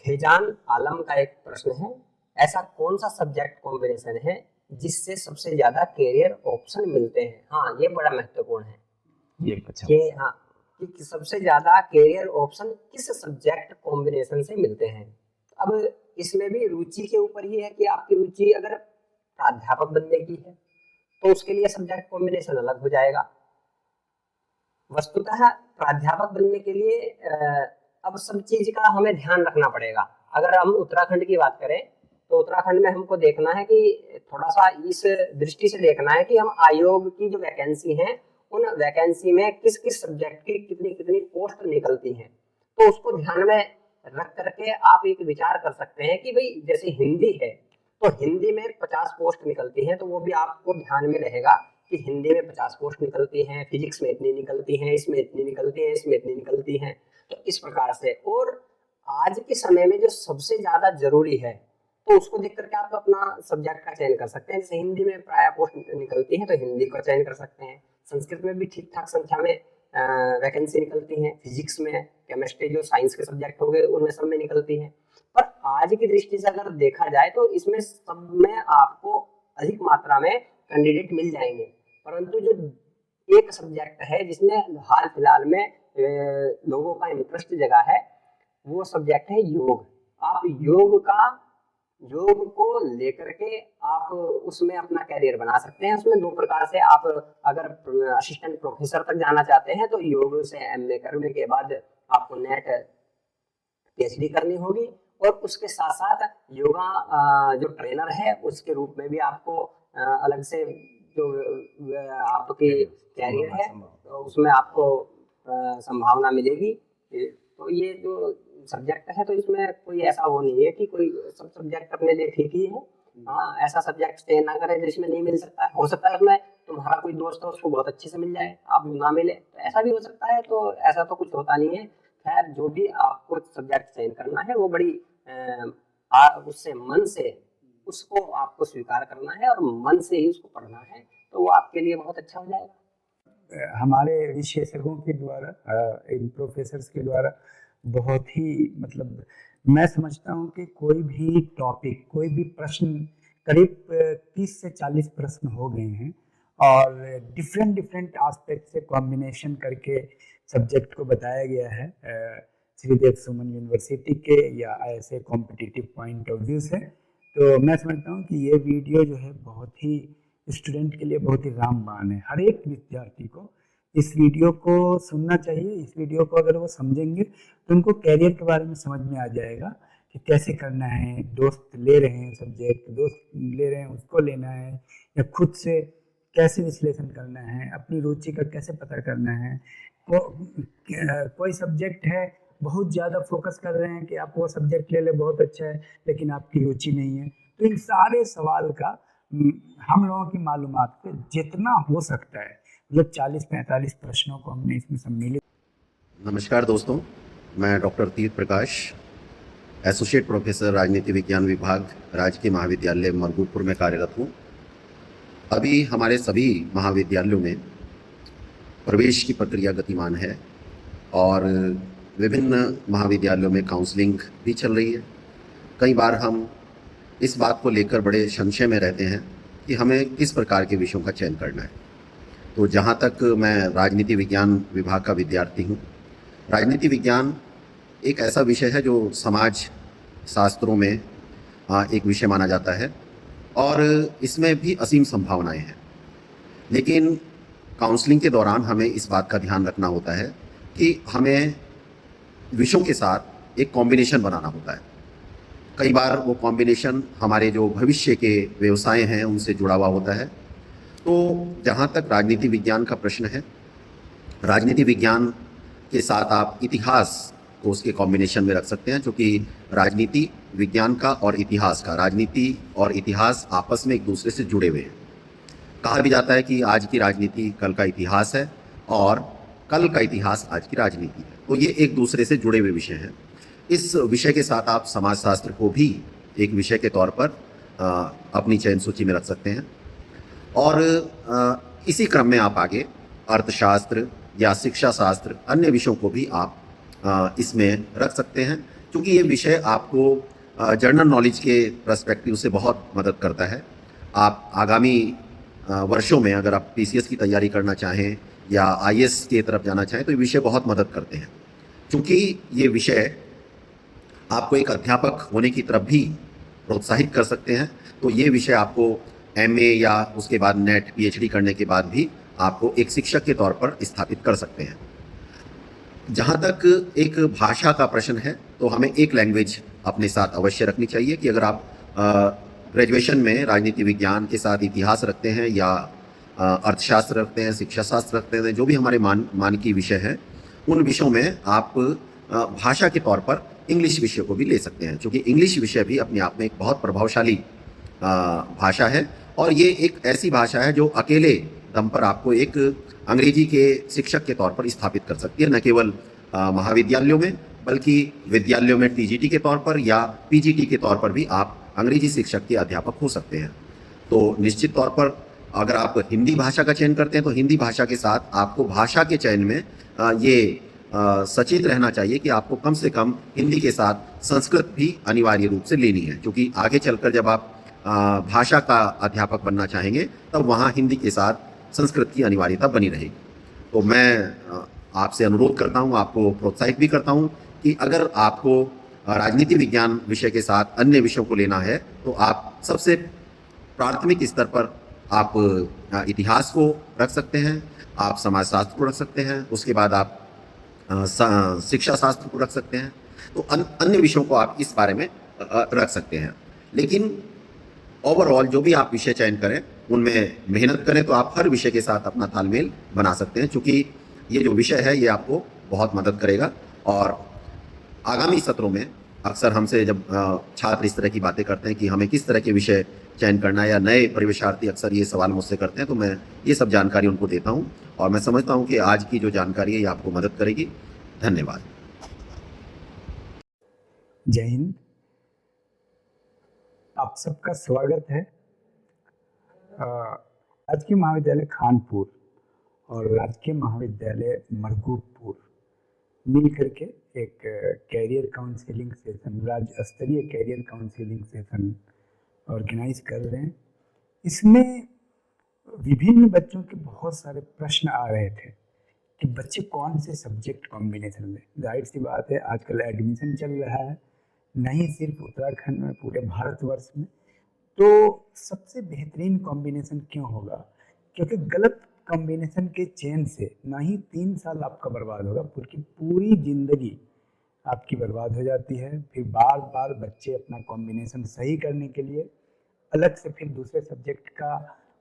फैजान आलम का एक प्रश्न है, ऐसा कौन सा सब्जेक्ट कॉम्बिनेशन है जिससे सबसे ज्यादा कैरियर ऑप्शन मिलते हैं? हाँ, ये बड़ा महत्वपूर्ण है ये अच्छा कि हाँ कि सबसे ज्यादा कैरियर ऑप्शन किस सब्जेक्ट कॉम्बिनेशन से मिलते हैं। अब इसमें भी रुचि के ऊपर ही है कि आपकी रुचि अगर प्राध्यापक बनने की है तो उसके लिए सब्जेक्ट कॉम्बिनेशन अलग हो जाएगा। वस्तुतः प्राध्यापक बनने के लिए अब सब चीज का हमें ध्यान रखना पड़ेगा। अगर हम उत्तराखंड की बात करें तो उत्तराखंड में हमको देखना है कि थोड़ा सा इस दृष्टि से देखना है कि हम आयोग की जो वैकेंसी है उन वैकेंसी में किस किस सब्जेक्ट की कितनी कितनी पोस्ट निकलती हैं, तो उसको ध्यान में रख करके आप एक विचार कर सकते हैं कि भाई जैसे हिंदी है तो हिंदी में 50 पोस्ट निकलती हैं, तो वो भी आपको ध्यान में रहेगा कि हिंदी में 50 पोस्ट निकलती हैं, फिजिक्स में इतनी निकलती हैं, इसमें इतनी निकलती हैं, इसमें इतनी निकलती हैं। तो इस प्रकार से, और आज के समय में जो सबसे ज्यादा जरूरी है तो उसको देख करके आप अपना सब्जेक्ट का चयन कर सकते हैं। जैसे हिंदी में प्राय पोस्ट निकलती है तो हिंदी का चयन कर सकते हैं। संस्कृत में भी ठीक ठाक संख्या में वैकेंसी निकलती है, फिजिक्स में, केमिस्ट्री जो साइंस के सब्जेक्ट हो गए उनमें सब में निकलती है। पर आज की दृष्टि से अगर देखा जाए तो इसमें सब में आपको अधिक मात्रा में कैंडिडेट मिल जाएंगे, परंतु जो एक सब्जेक्ट है जिसमें हाल फिलहाल में लोगों का इंटरेस्ट जगा है वो सब्जेक्ट है योग। आप योग को लेकर के आप उसमें अपना कैरियर बना सकते हैं। उसमें दो प्रकार से, आप अगर असिस्टेंट प्रोफेसर तक जाना चाहते हैं तो योग से एमए करने के बाद आपको नेट पीएचडी करनी होगी, और उसके साथ साथ योगा जो ट्रेनर है उसके रूप में भी आपको अलग से जो आपकी कैरियर है तो उसमें आपको संभावना मिलेगी। तो ये जो सब्जेक्ट है तो इसमें कोई ऐसा वो नहीं है कि कोई सब सब्जेक्ट अपने लिए ठीक ही है। हाँ, ऐसा सब्जेक्ट चयन ना करें जिसमें नहीं मिल सकता है। हो सकता है उसमें तुम्हारा कोई दोस्त हो उसको बहुत अच्छे से मिल जाए, आप ना मिले, तो ऐसा भी हो सकता है। तो ऐसा तो कुछ होता नहीं है। खैर, जो भी आपको सब्जेक्ट चयन करना है वो बड़ी उससे मन से उसको आपको स्वीकार करना है और मन से ही उसको पढ़ना है, तो वो आपके लिए बहुत अच्छा हो जाएगा। हमारे विशेषज्ञों के द्वारा, इन प्रोफेसर्स के द्वारा बहुत ही मतलब मैं समझता हूँ कि कोई भी टॉपिक, कोई भी प्रश्न, करीब 30 से 40 प्रश्न हो गए हैं और डिफरेंट डिफरेंट एस्पेक्ट से कॉम्बिनेशन करके सब्जेक्ट को बताया गया है श्रीदेव सुमन यूनिवर्सिटी के या ऐसे कॉम्पिटिटिव पॉइंट ऑफ व्यू से। तो मैं समझता हूँ कि ये वीडियो जो है बहुत ही स्टूडेंट के लिए बहुत ही रामबाण है। हर एक विद्यार्थी को इस वीडियो को सुनना चाहिए। इस वीडियो को अगर वो समझेंगे तो उनको कैरियर के बारे में समझ में आ जाएगा कि कैसे करना है। दोस्त ले रहे हैं सब्जेक्ट, दोस्त ले रहे हैं उसको लेना है, या खुद से कैसे विश्लेषण करना है, अपनी रुचि का कैसे पता करना है। कोई सब्जेक्ट है बहुत ज़्यादा फोकस कर रहे हैं कि आप वो सब्जेक्ट ले ले, बहुत अच्छा है, लेकिन आपकी रुचि नहीं है। तो इन सारे सवाल का हम लोगों की मालूमात पे जितना हो सकता है, मतलब 40-45 प्रश्नों को हमने इसमें सम्मिलित। नमस्कार दोस्तों, मैं डॉक्टर तीर्थ प्रकाश, एसोसिएट प्रोफेसर राजनीति विज्ञान विभाग, राजकीय महाविद्यालय मरगूपुर में कार्यरत हूँ। अभी हमारे सभी महाविद्यालयों में प्रवेश की प्रक्रिया गतिमान है और विभिन्न महाविद्यालयों में काउंसलिंग भी चल रही है। कई बार हम इस बात को लेकर बड़े संशय में रहते हैं कि हमें किस प्रकार के विषयों का चयन करना है। तो जहाँ तक मैं राजनीति विज्ञान विभाग का विद्यार्थी हूँ, राजनीति विज्ञान एक ऐसा विषय है जो समाज शास्त्रों में एक विषय माना जाता है और इसमें भी असीम संभावनाएं हैं। लेकिन काउंसलिंग के दौरान हमें इस बात का ध्यान रखना होता है कि हमें विषयों के साथ एक कॉम्बिनेशन बनाना होता है। कई बार वो कॉम्बिनेशन हमारे जो भविष्य के व्यवसाय हैं उनसे जुड़ा हुआ होता है। तो जहाँ तक राजनीति विज्ञान का प्रश्न है, राजनीति विज्ञान के साथ आप इतिहास को उसके कॉम्बिनेशन में रख सकते हैं, क्योंकि राजनीति विज्ञान का और इतिहास का, राजनीति और इतिहास आपस में एक दूसरे से जुड़े हुए हैं। कहा भी जाता है कि आज की राजनीति कल का इतिहास है और कल का इतिहास आज की राजनीति है। तो ये एक दूसरे से जुड़े हुए विषय हैं। इस विषय के साथ आप समाजशास्त्र को भी एक विषय के तौर पर अपनी चयन सूची में रख सकते हैं और इसी क्रम में आप आगे अर्थशास्त्र या शिक्षा शास्त्र, अन्य विषयों को भी आप इसमें रख सकते हैं। क्योंकि ये विषय आपको जनरल नॉलेज के पर्सपेक्टिव से बहुत मदद करता है। आप आगामी वर्षों में अगर आप पीसीएस की तैयारी करना चाहें या आईएएस की तरफ जाना चाहें तो ये विषय बहुत मदद करते हैं, क्योंकि ये विषय आपको एक अध्यापक होने की तरफ भी प्रोत्साहित कर सकते हैं। तो ये विषय आपको एमए या उसके बाद नेट पीएचडी करने के बाद भी आपको एक शिक्षक के तौर पर स्थापित कर सकते हैं। जहाँ तक एक भाषा का प्रश्न है तो हमें एक लैंग्वेज अपने साथ अवश्य रखनी चाहिए कि अगर आप ग्रेजुएशन में राजनीति विज्ञान के साथ इतिहास रखते हैं या अर्थशास्त्र रखते हैं, शिक्षा शास्त्र रखते हैं, जो भी हमारे मानकीय विषय हैं, उन विषयों में आप भाषा के तौर पर इंग्लिश विषय को भी ले सकते हैं, क्योंकि इंग्लिश विषय भी अपने आप में एक बहुत प्रभावशाली भाषा है और ये एक ऐसी भाषा है जो अकेले दम पर आपको एक अंग्रेजी के शिक्षक के तौर पर स्थापित कर सकती है, न केवल महाविद्यालयों में बल्कि विद्यालयों में टीजीटी के तौर पर या पीजीटी के तौर पर भी आप अंग्रेजी शिक्षक के अध्यापक हो सकते हैं। तो निश्चित तौर पर अगर आप हिंदी भाषा का चयन करते हैं तो हिंदी भाषा के साथ आपको भाषा के चयन में ये सचेत रहना चाहिए कि आपको कम से कम हिंदी के साथ संस्कृत भी अनिवार्य रूप से लेनी है, क्योंकि आगे चलकर जब आप भाषा का अध्यापक बनना चाहेंगे तब वहाँ हिंदी के साथ संस्कृत की अनिवार्यता बनी रहेगी। तो मैं आपसे अनुरोध करता हूँ, आपको प्रोत्साहित भी करता हूँ कि अगर आपको राजनीति विज्ञान विषय के साथ अन्य विषयों को लेना है तो आप सबसे प्राथमिक स्तर पर आप इतिहास को रख सकते हैं, आप समाजशास्त्र को रख सकते हैं, उसके बाद आप शिक्षा शास्त्र को रख सकते हैं। तो अन्य विषयों को आप इस बारे में रख सकते हैं। लेकिन ओवरऑल जो भी आप विषय चयन करें उनमें मेहनत करें तो आप हर विषय के साथ अपना तालमेल बना सकते हैं, क्योंकि ये जो विषय है ये आपको बहुत मदद करेगा। और आगामी सत्रों में अक्सर हमसे जब छात्र इस तरह की बातें करते हैं कि हमें किस तरह के विषय चयन करना है, या नए प्रवेशार्थी अक्सर ये सवाल मुझसे करते हैं, तो मैं ये सब जानकारी उनको देता हूँ और मैं समझता हूँ कि आज की जो जानकारी है ये आपको मदद करेगी। धन्यवाद। जय हिंद। आप सबका स्वागत है। राजकीय महाविद्यालय खानपुर और राजकीय महाविद्यालय मरगूबपुर मिल करके एक कैरियर काउंसलिंग सेशन, राज्य स्तरीय कैरियर काउंसलिंग सेशन ऑर्गेनाइज कर रहे हैं। इसमें विभिन्न बच्चों के बहुत सारे प्रश्न आ रहे थे कि बच्चे कौन से सब्जेक्ट कॉम्बिनेशन में। जाहिर सी बात है आजकल एडमिशन चल रहा है, नहीं सिर्फ उत्तराखंड में, पूरे भारतवर्ष में। तो सबसे बेहतरीन कॉम्बिनेशन क्यों होगा? क्योंकि गलत कॉम्बिनेशन के चयन से ना ही 3 साल आपका बर्बाद होगा, पूरी पूरी जिंदगी आपकी बर्बाद हो जाती है। फिर बार बार बच्चे अपना कॉम्बिनेशन सही करने के लिए अलग से फिर दूसरे सब्जेक्ट का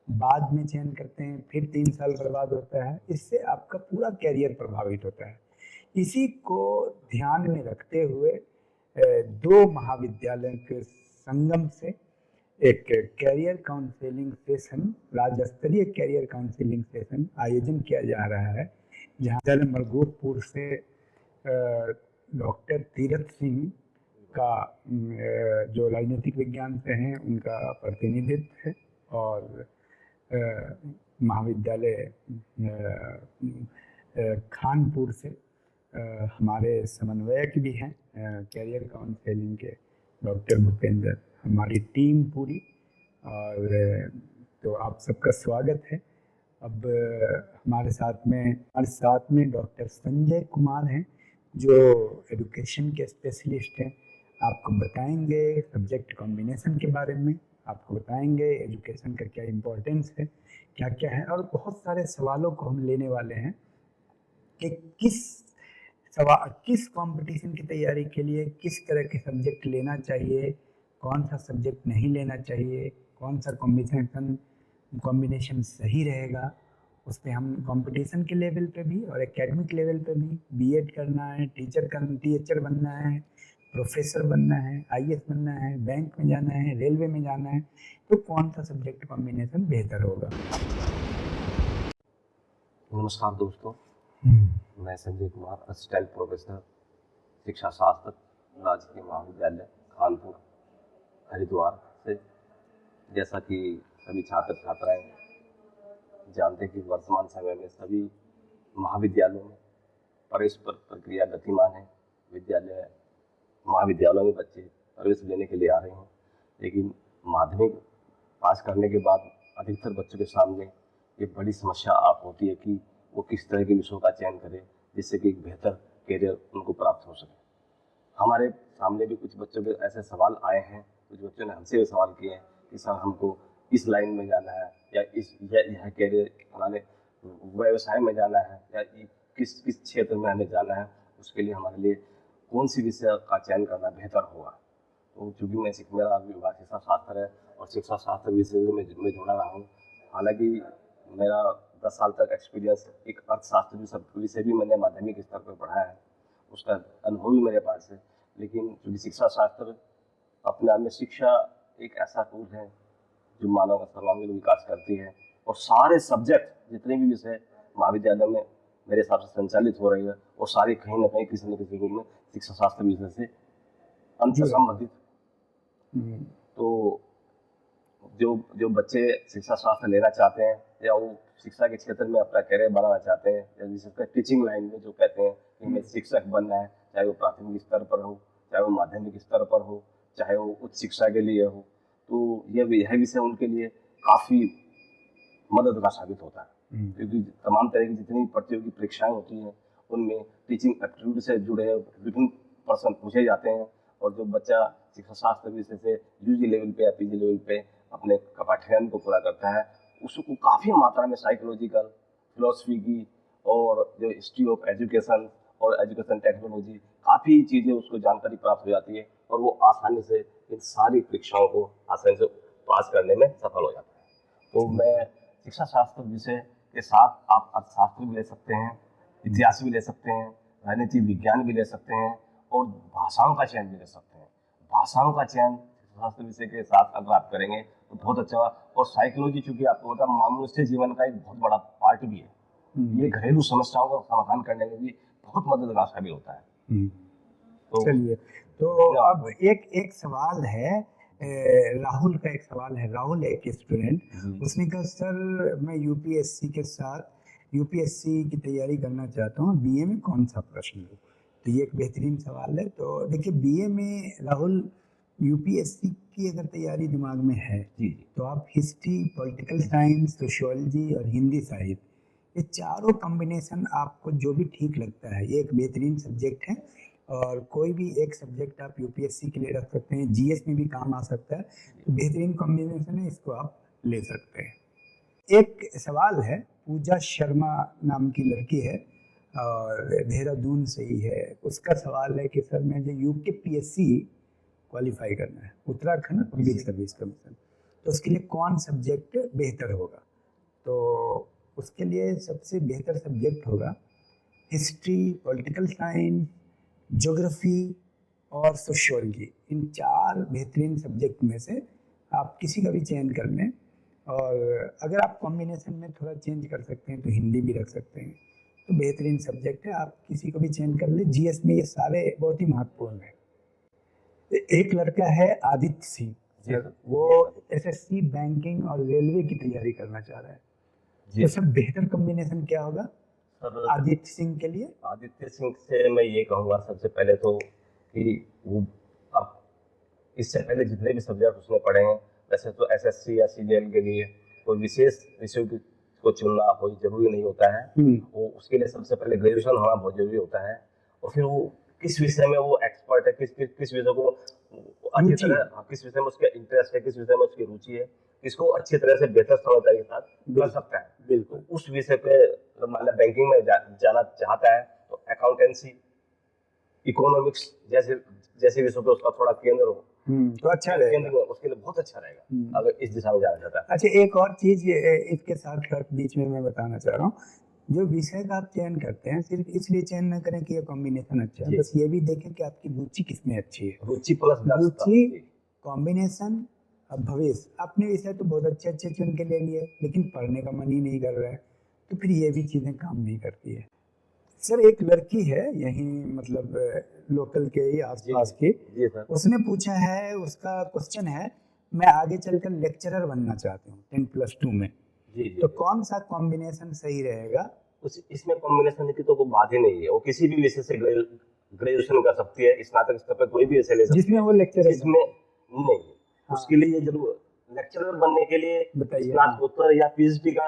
बाद में चयन करते हैं, फिर 3 साल बर्बाद होता है। इससे आपका पूरा कैरियर प्रभावित होता है। इसी को ध्यान में रखते हुए 2 महाविद्यालयों के संगम से एक कैरियर काउंसलिंग सेशन, राज्य स्तरीय कैरियर काउंसलिंग सेशन आयोजन किया जा रहा है, जहाँ मरगूबपुर से डॉक्टर तीरथ सिंह का जो राजनीतिक विज्ञान से हैं उनका प्रतिनिधित्व है, और महाविद्यालय खानपुर से हमारे समन्वयक भी हैं कैरियर काउंसलिंग के, डॉक्टर भूपेंद्र, हमारी टीम पूरी। और तो आप सबका स्वागत है। अब हमारे साथ में डॉक्टर संजय कुमार हैं जो एजुकेशन के स्पेशलिस्ट हैं। आपको बताएंगे सब्जेक्ट कॉम्बिनेशन के बारे में, आपको बताएंगे एजुकेशन का क्या इम्पोर्टेंस है, क्या क्या है, और बहुत सारे सवालों को हम लेने वाले हैं कि किस कंपटीशन की तैयारी के लिए किस तरह के सब्जेक्ट लेना चाहिए, कौन सा सब्जेक्ट नहीं लेना चाहिए, कौन सा कॉम्बिनेशन सही रहेगा। उस पर हम कंपटीशन के लेवल पे भी और एकेडमिक लेवल पे भी, बीएड करना है, टीचर बनना है, प्रोफेसर बनना है, आईएएस बनना है, बैंक में जाना है, रेलवे में जाना है, तो कौन सा सब्जेक्ट कॉम्बिनेशन बेहतर होगा। नमस्कार दोस्तों, मैं संजय कुमार, असिस्टेंट प्रोफेसर शिक्षा शास्त्र, राजकीय महाविद्यालय कानपुर हरिद्वार से। जैसा कि सभी छात्र छात्राएं जानते हैं कि वर्तमान समय में सभी महाविद्यालयों में प्रवेश प्रक्रिया गतिमान है। विद्यालय महाविद्यालयों में बच्चे प्रवेश लेने के लिए आ रहे हैं, लेकिन माध्यमिक पास करने के बाद अधिकतर बच्चों के सामने ये बड़ी समस्या आप होती है कि वो किस तरह के विषयों का चयन करें जिससे कि एक बेहतर करियर उनको प्राप्त हो सके। हमारे सामने भी कुछ बच्चों के ऐसे सवाल आए हैं, कुछ बच्चों ने हमसे भी सवाल किए हैं कि सर हमको इस लाइन में जाना है या यह करियर हमारे व्यवसाय में जाना है या किस किस क्षेत्र में हमें जाना है, उसके लिए हमारे लिए कौन सी विषय का चयन करना बेहतर होगा। तो चूँकि मेरा विभाग शिक्षा शास्त्र है और शिक्षा शास्त्र विषय में जुड़ा रहा हूँ, हालांकि मेरा 10 साल तक एक्सपीरियंस एक अर्थशास्त्र विषय भी मैंने माध्यमिक स्तर पर पढ़ा है, उसका अनुभव भी मेरे पास है। लेकिन चूँकि शिक्षा शास्त्र अपने आप में शिक्षा एक ऐसा टूल है जो मानव का सर्वांगीण विकास करती है, और सारे सब्जेक्ट जितने भी विषय महाविद्यालय में मेरे हिसाब से संचालित हो रही है वो सारी कहीं ना कहीं किसी न किसी रूप में शिक्षा शास्त्र विषय से अंत संबंधित। तो जो बच्चे शिक्षा शास्त्र लेना चाहते हैं या वो शिक्षा के क्षेत्र में अपना करियर बनाना चाहते हैं, या जिसका टीचिंग लाइन में जो कहते हैं कि हमें शिक्षक बनना है, चाहे वो प्राथमिक स्तर पर हो, चाहे वो माध्यमिक स्तर पर हो, चाहे वो उच्च शिक्षा के लिए हो, तो यह विषय उनके लिए काफ़ी मददगार साबित होता है। क्योंकि तमाम तरह की जितनी प्रतियोगी परीक्षाएं होती हैं उनमें टीचिंग एप्टीट्यूड से जुड़े विभिन्न प्रश्न पूछे जाते हैं, और जो बच्चा शिक्षा शास्त्र विषय से यूजी लेवल पे या पीजी लेवल पे अपने पाठ्यक्रम को पूरा करता है, उसको काफ़ी मात्रा में साइकोलॉजिकल, फिलोसफी की और जो हिस्ट्री ऑफ एजुकेशन और एजुकेशन टेक्नोलॉजी, काफ़ी चीज़ें उसको जानकारी प्राप्त हो जाती है और वो आसानी से इन सारी परीक्षाओं को आसानी से पास करने में सफल हो जाता है। तो मैं शिक्षा शास्त्र विषय के साथ आप अर्थशास्त्र भी ले सकते हैं, इतिहास भी ले सकते हैं, राजनीतिक विज्ञान भी ले सकते हैं और भाषाओं का चयन भी ले सकते हैं। भाषाओं का चयन शास्त्र विषय के साथ अगर आप करेंगे तो बहुत अच्छा। और साइकोलॉजी चूंकि आपको पता मनुष्य जीवन का एक बहुत बड़ा पार्ट भी है, ये घरेलू समस्याओं का समाधान करने में भी बहुत मददगार साबित होता है। तो चलिए, तो अब एक सवाल है, राहुल का एक सवाल है। राहुल एक स्टूडेंट, उसने कहा सर मैं यूपीएससी के साथ यूपीएससी की तैयारी करना चाहता हूँ, बीए में कौन सा प्रश्न लूँ? तो ये एक बेहतरीन सवाल है। तो देखिए, बीए में राहुल यूपीएससी की अगर तैयारी दिमाग में है तो आप हिस्ट्री, पॉलिटिकल साइंस, सोशियोलॉजी और हिंदी साहित्य, ये चारों कॉम्बिनेशन आपको जो भी ठीक लगता है, ये एक बेहतरीन सब्जेक्ट है और कोई भी एक सब्जेक्ट आप यूपीएससी के लिए रख सकते हैं, जीएस में भी काम आ सकता है। तो बेहतरीन कॉम्बिनेशन है, इसको आप ले सकते हैं। एक सवाल है, पूजा शर्मा नाम की लड़की है और देहरादून से ही है। उसका सवाल है कि सर मुझे यूकेपीएससी क्वालिफाई करना है, उत्तराखंड पब्लिक सर्विस कमीशन, तो उसके लिए कौन सब्जेक्ट बेहतर होगा? तो उसके लिए सबसे बेहतर सब्जेक्ट होगा हिस्ट्री, पॉलिटिकल साइंस, ज्योग्राफी और सोशियोलॉजी। इन 4 बेहतरीन सब्जेक्ट में से आप किसी का भी चयन कर लें, और अगर आप कॉम्बिनेशन में थोड़ा चेंज कर सकते हैं तो हिंदी भी रख सकते हैं। तो बेहतरीन सब्जेक्ट है, आप किसी को भी चयन कर लें। जीएस में ये सारे बहुत ही महत्वपूर्ण है। एक लड़का है आदित्य सिंह, वो एसएससी, बैंकिंग और रेलवे की तैयारी करना चाह रहा है। तो सब बेहतर कॉम्बिनेशन क्या होगा आदित्य सिंह के लिए? आदित्य सिंह से मैं ये कहूँगा सबसे पहले तो कि वो अब इससे पहले जितने भी सब्जेक्ट उसने पढ़े हैं, वैसे तो एसएससी या सीजीएल के लिए कोई विशेष विषय को चुनना कोई जरूरी नहीं होता है। वो उसके लिए सबसे पहले ग्रेजुएशन होना बहुत जरूरी होता है, और फिर वो किस विषय में वो एक्सपर्ट है, किस विषय को अच्छी तरह, किस विषय में उसका इंटरेस्ट है, किस विषय में उसकी रुचि है, इसको अच्छी तरह से बेहतर समझदारी के साथ कर सकता है। बिल्कुल उस विषय पे मतलब बैंकिंग में जाना चाहता है तो अकाउंटेंसी, इकोनॉमिक्स जैसे विषयों पे उसका थोड़ा केंद्र हो तो अच्छा रहेगा, उसके लिए बहुत अच्छा रहेगा अगर इस दिशा में जाना चाहता है। अच्छा, एक और चीज इसके साथ बीच में मैं बताना चाह रहा हूँ, जो विषय का आप चयन करते हैं सिर्फ इसलिए चयन न करें कि ये कॉम्बिनेशन अच्छा है, बस ये भी देखें कि आपकी रुचि किसमें अच्छी है। रुचि प्लस रुचि, कॉम्बिनेशन और भविष्य। आपने विषय तो बहुत अच्छे चुन के ले लिए, लेकिन पढ़ने का मन ही नहीं कर रहा है, तो फिर ये भी चीज़ें काम नहीं करती है। सर एक लड़की है यहीं मतलब लोकल के ही आसपास की, उसने पूछा है, उसका क्वेश्चन है मैं आगे चलकर लेक्चरर बनना चाहती हूँ 10+2 में, तो कौन सा कॉम्बिनेशन सही रहेगा? इसमें कॉम्बिनेशन की तो कोई बात ही नहीं है, वो किसी भी विषय से ग्रेजुएशन कर सकती है, स्नातक स्तर पर कोई भी ऐसे ले सकती है जिसमें वो लेक्चरर जिसमें नहीं। हाँ। उसके लिए ये जरूर लेक्चरर बनने के लिए बताइए। स्नातकोत्तर या पीएचडी का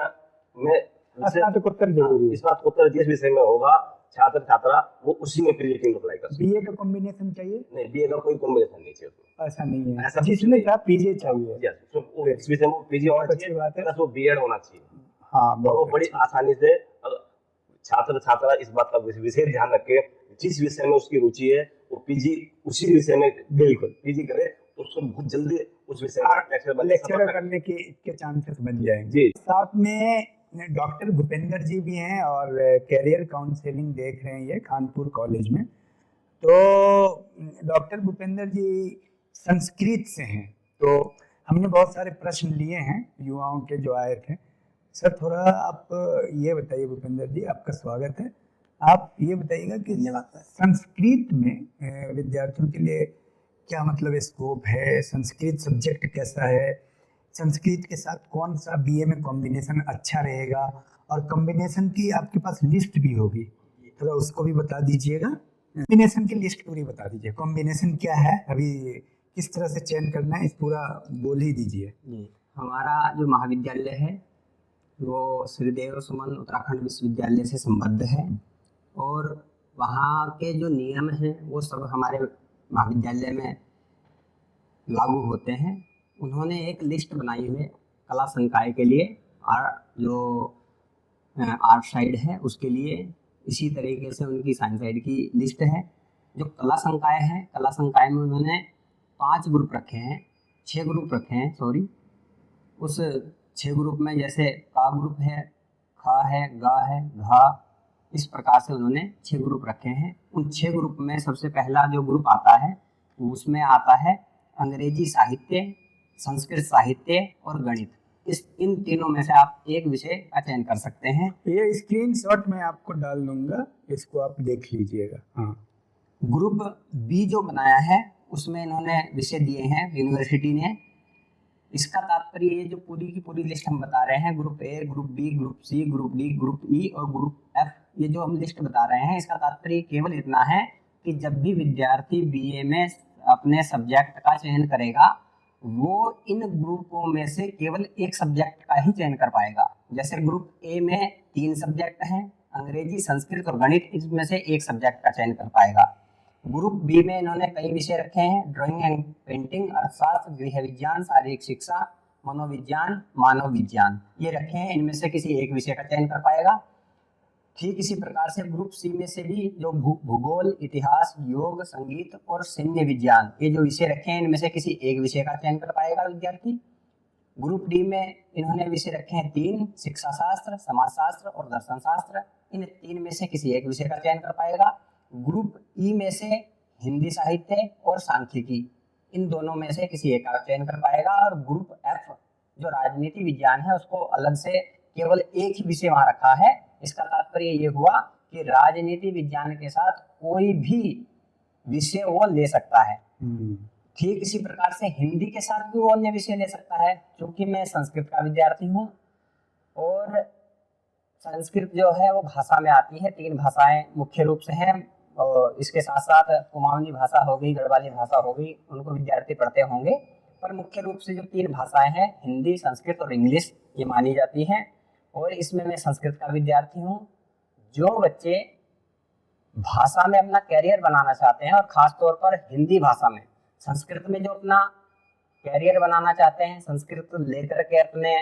में स्नातकोत्तर जरूरी है। स्नातकोत्तर जिस विषय में होगा छात्र छात्रा वो उसी में पीएचडी में अप्लाई कर सकते बीए का कॉम्बिनेशन चाहिए? हैं। नहीं, बीए का कोई कॉम्बिनेशन नहीं चाहिए उसमें। ऐसा नहीं है, ऐसा कुछ जिसमें नहीं। क्या पीजे चाहिए। Yes, उसमें इस विषय में पीजी होना अच्छी चाहिए, बात है। प्लस वो बीएड होना चाहिए। हाँ, और वो बहुत बड़ी अच्छा। आसानी से छात्र छात्रा इस बात का विशेष ध्यान रखे, जिस विषय में उसकी रुचि है वो पीजी उसी विषय में बिल्कुल पीजी करे तो उसको बहुत जल्दी उस विषय में लेक्चरर करने के चांसेस बन जाएंगे। जी। साथ में डॉक्टर भूपेंद्र जी भी हैं और कैरियर काउंसलिंग देख रहे हैं ये कानपुर कॉलेज में। तो डॉक्टर भूपेंद्र जी संस्कृत से हैं, तो हमने बहुत सारे प्रश्न लिए हैं युवाओं के जो आए थे। सर थोड़ा आप ये बताइए, भूपेंद्र जी आपका स्वागत है। आप ये बताइएगा कि संस्कृत में विद्यार्थियों के लिए क्या मतलब स्कोप है, संस्कृत सब्जेक्ट कैसा है, संस्कृत के साथ कौन सा बीए में कॉम्बिनेशन अच्छा रहेगा, और कॉम्बिनेशन की आपके पास लिस्ट भी होगी, थोड़ा उसको भी बता दीजिएगा। कॉम्बिनेशन की लिस्ट पूरी बता दीजिए, कॉम्बिनेशन क्या है, अभी किस तरह से चयन करना है, इस पूरा बोल ही दीजिए। हमारा जो महाविद्यालय है वो श्री देव सुमन उत्तराखंड विश्वविद्यालय से संबद्ध है, और वहाँ के जो नियम हैं वो सब हमारे महाविद्यालय में लागू होते हैं। उन्होंने एक लिस्ट बनाई हुई है कला संकाय के लिए, जो आर्ट साइड है उसके लिए, इसी तरीके से उनकी साइंस साइड की लिस्ट है। जो कला संकाय है, कला संकाय में उन्होंने 5 ग्रुप रखे हैं, 6 ग्रुप रखे हैं सॉरी। उस 6 ग्रुप में जैसे का ग्रुप है, खा है, गा है, घा, इस प्रकार से उन्होंने 6 ग्रुप रखे हैं। उन 6 ग्रुप में सबसे पहला जो ग्रुप आता है उसमें आता है अंग्रेजी साहित्य, संस्कृत साहित्य और गणित। इन तीनों में से आप एक विषय का चयन कर सकते हैं। ये स्क्रीनशॉट मैं आपको डाल दूंगा, इसको आप देख लीजिएगा। हाँ। ग्रुप बी जो बनाया है उसमें इन्होंने विषय दिए हैं यूनिवर्सिटी ने। इसका तात्पर्य ये जो पूरी की पूरी लिस्ट हम बता रहे हैं, group A, group B, group C, group D, group E और ग्रुप एफ, ये जो हम लिस्ट बता रहे हैं इसका तात्पर्य केवल इतना है कि जब भी विद्यार्थी बीए में अपने सब्जेक्ट का चयन करेगा वो इन ग्रुपों में से केवल एक सब्जेक्ट का ही चयन कर पाएगा। जैसे ग्रुप ए में 3 सब्जेक्ट हैं, अंग्रेजी, संस्कृत और गणित, इसमें से एक सब्जेक्ट का चयन कर पाएगा। ग्रुप बी में इन्होंने कई विषय रखे हैं, ड्राइंग एंड पेंटिंग, अर्थशास्त्र, गृह विज्ञान, शारीरिक शिक्षा, मनोविज्ञान, मानव विज्ञान, ये रखे हैं। इनमें से किसी एक विषय का चयन कर पाएगा। ठीक इसी प्रकार से ग्रुप सी में से भी जो भूगोल, इतिहास, योग, संगीत और सैन्य विज्ञान, ये जो विषय रखे हैं इनमें से किसी एक विषय का चयन कर पाएगा विद्यार्थी। ग्रुप डी में इन्होंने विषय रखे हैं 3, शिक्षा शास्त्र, समाजशास्त्र और दर्शन शास्त्र। इन 3 में से किसी एक विषय का चयन कर पाएगा। ग्रुप ई में से हिंदी साहित्य और सांख्यिकी, इन दोनों में से किसी एक का चयन कर पाएगा। और ग्रुप एफ जो राजनीति विज्ञान है उसको अलग से केवल एक ही विषय वहां रखा है। इसका तात्पर्य ये हुआ कि राजनीति विज्ञान के साथ कोई भी विषय वो ले सकता है। ठीक इसी प्रकार से हिंदी के साथ भी वो अन्य विषय ले सकता है। क्योंकि मैं संस्कृत का विद्यार्थी हूँ और संस्कृत जो है वो भाषा में आती है, 3 भाषाएं मुख्य रूप से हैं, और इसके साथ साथ कुमाऊनी भाषा हो गई, गढ़वाली भाषा हो गई, उनको विद्यार्थी पढ़ते होंगे। पर मुख्य रूप से जो 3 भाषाएं हैं, हिंदी, संस्कृत और इंग्लिश, ये मानी जाती हैं। और इसमें मैं संस्कृत का विद्यार्थी हूँ। जो बच्चे भाषा में अपना कैरियर बनाना चाहते हैं और खास तौर पर हिंदी भाषा में, संस्कृत में जो अपना कैरियर बनाना चाहते हैं, संस्कृत लेकर के अपने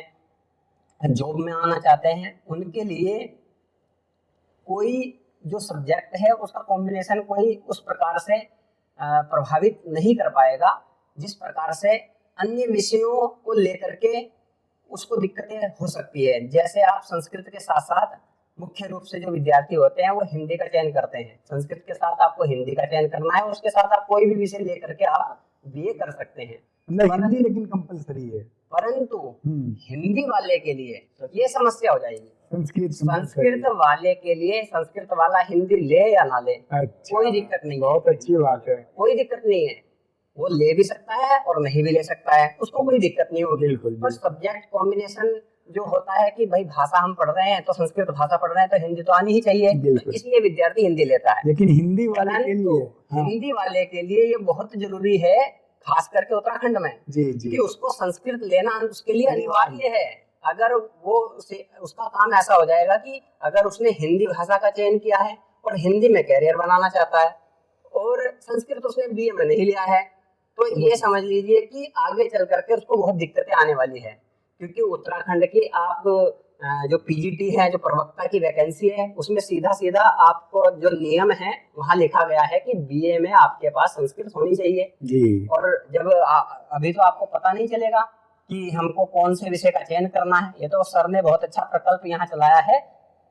जॉब में आना चाहते हैं, उनके लिए कोई जो सब्जेक्ट है उसका कॉम्बिनेशन कोई उस प्रकार से प्रभावित नहीं कर पाएगा जिस प्रकार से अन्य विषयों को लेकर के उसको दिक्कतें हो सकती है। जैसे आप संस्कृत के साथ साथ मुख्य रूप से जो विद्यार्थी होते हैं वो हिंदी का चयन करते हैं, संस्कृत के साथ आपको हिंदी का चयन करना है, उसके साथ आप कोई भी विषय लेकर के आप बीए कर सकते हैं। हिंदी लेकिन कंपलसरी है, परंतु हिंदी वाले के लिए ये समस्या हो जाएगी। संस्कृत वाले के लिए संस्कृत वाला हिंदी ले या ना ले, अच्छा, कोई दिक्कत नहीं, बहुत अच्छी बात है, कोई दिक्कत नहीं है। वो ले भी सकता है और नहीं भी ले सकता है, उसको कोई दिक्कत नहीं होगी। बिल्कुल, पर सब्जेक्ट कॉम्बिनेशन जो होता है कि भाई भाषा हम पढ़ रहे हैं तो संस्कृत भाषा पढ़ रहे हैं तो हिंदी तो आनी ही चाहिए, तो इसलिए विद्यार्थी हिंदी लेता है। लेकिन हिंदी वाले के लिए हिंदी वाले के लिए ये बहुत जरूरी है, खास करके उत्तराखंड में, कि उसको संस्कृत लेना उसके लिए अनिवार्य है। अगर वो उसका काम ऐसा हो जाएगा कि अगर उसने हिंदी भाषा का चयन किया है और हिंदी में कैरियर बनाना चाहता है और संस्कृत उसने बीए में नहीं लिया है, तो ये समझ लीजिए कि आगे चल करके उसको बहुत दिक्कतें आने वाली है। क्योंकि उत्तराखंड की आप जो पीजीटी है, जो प्रवक्ता की वैकेंसी है, उसमें सीधा सीधा आपको जो नियम है वहाँ लिखा गया है कि बीए में आपके पास संस्कृत होनी चाहिए जी। और जब अभी तो आपको पता नहीं चलेगा कि हमको कौन से विषय का चयन करना है। ये तो सर ने बहुत अच्छा प्रकल्प यहाँ चलाया है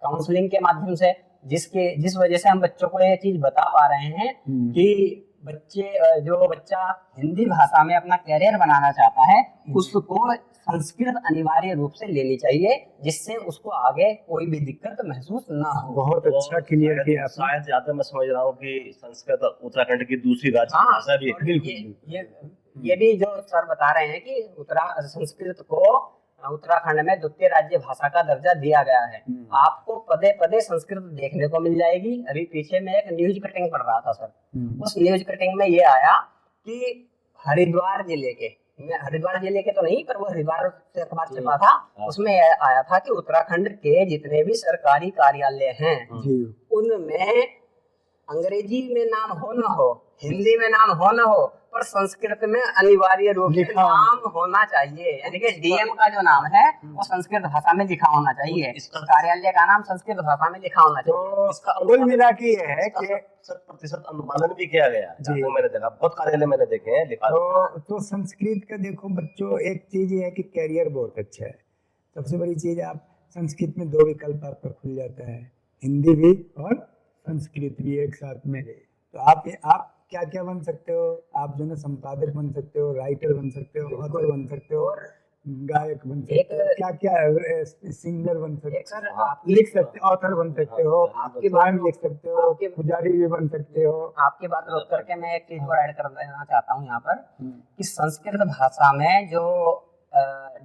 काउंसलिंग के माध्यम से, जिस वजह से हम बच्चों को ये चीज बता पा रहे हैं कि बच्चा हिंदी भाषा में अपना कैरियर बनाना चाहता है, उसको संस्कृत अनिवार्य रूप से लेनी चाहिए, जिससे उसको आगे कोई भी दिक्कत महसूस ना हो। बहुत अच्छा क्लियर किया। शायद ज्यादा मैं समझ रहा हूँ कि संस्कृत उत्तराखंड की दूसरी राज्य भाषा भी है। ये भी जो सर बता रहे हैं कि संस्कृत को उत्तराखंड में द्वितीय राज्य भाषा का दर्जा दिया गया है। आपको पदे पदे संस्कृत देखने को मिल जाएगी। अभी पीछे में एक न्यूज कटिंग पढ़ रहा था सर, उस न्यूज कटिंग में ये आया कि हरिद्वार जिले के तो नहीं, पर वो हरिद्वार से अखबार छपा था, उसमें आया था कि उत्तराखंड के जितने भी सरकारी कार्यालय हैं उनमें अंग्रेजी में नाम हो न हो, हिंदी में नाम हो न हो, पर संस्कृत में अनिवार्य रूप से नाम होना चाहिए। यानी कि डीएम का जो नाम है वो संस्कृत भाषा में लिखा होना चाहिए, कार्यालय का नाम संस्कृत भाषा में लिखा होना चाहिए। इसका कुल मिला के ये है कि 100% अनुपालन भी किया गया है। मैंने देखा, बहुत कार्यालय मैंने देखे हैं लिखा। तो संस्कृत का देखो बच्चों, एक चीज ये है कि कैरियर बहुत अच्छा है। सबसे बड़ी चीज, आप संस्कृत में 2 विकल्प आपका खुल जाता है, हिंदी भी और संस्कृत भी एक साथ में। तो आप क्या क्या बन सकते हो, आप जो है संपादक बन सकते हो, राइटर बन सकते हो, ऑथर बन सकते हो, गायक बन सकते हो, क्या क्या सिंगर बन सकते हो, लिख सकते हो, ऑथर बन सकते हो, आपके बारे में लिख सकते हो, पुजारी भी बन सकते हो। आपकी बात रोक करके मैं एक चीज और ऐड कर देना चाहता हूँ यहाँ पर कि संस्कृत भाषा में जो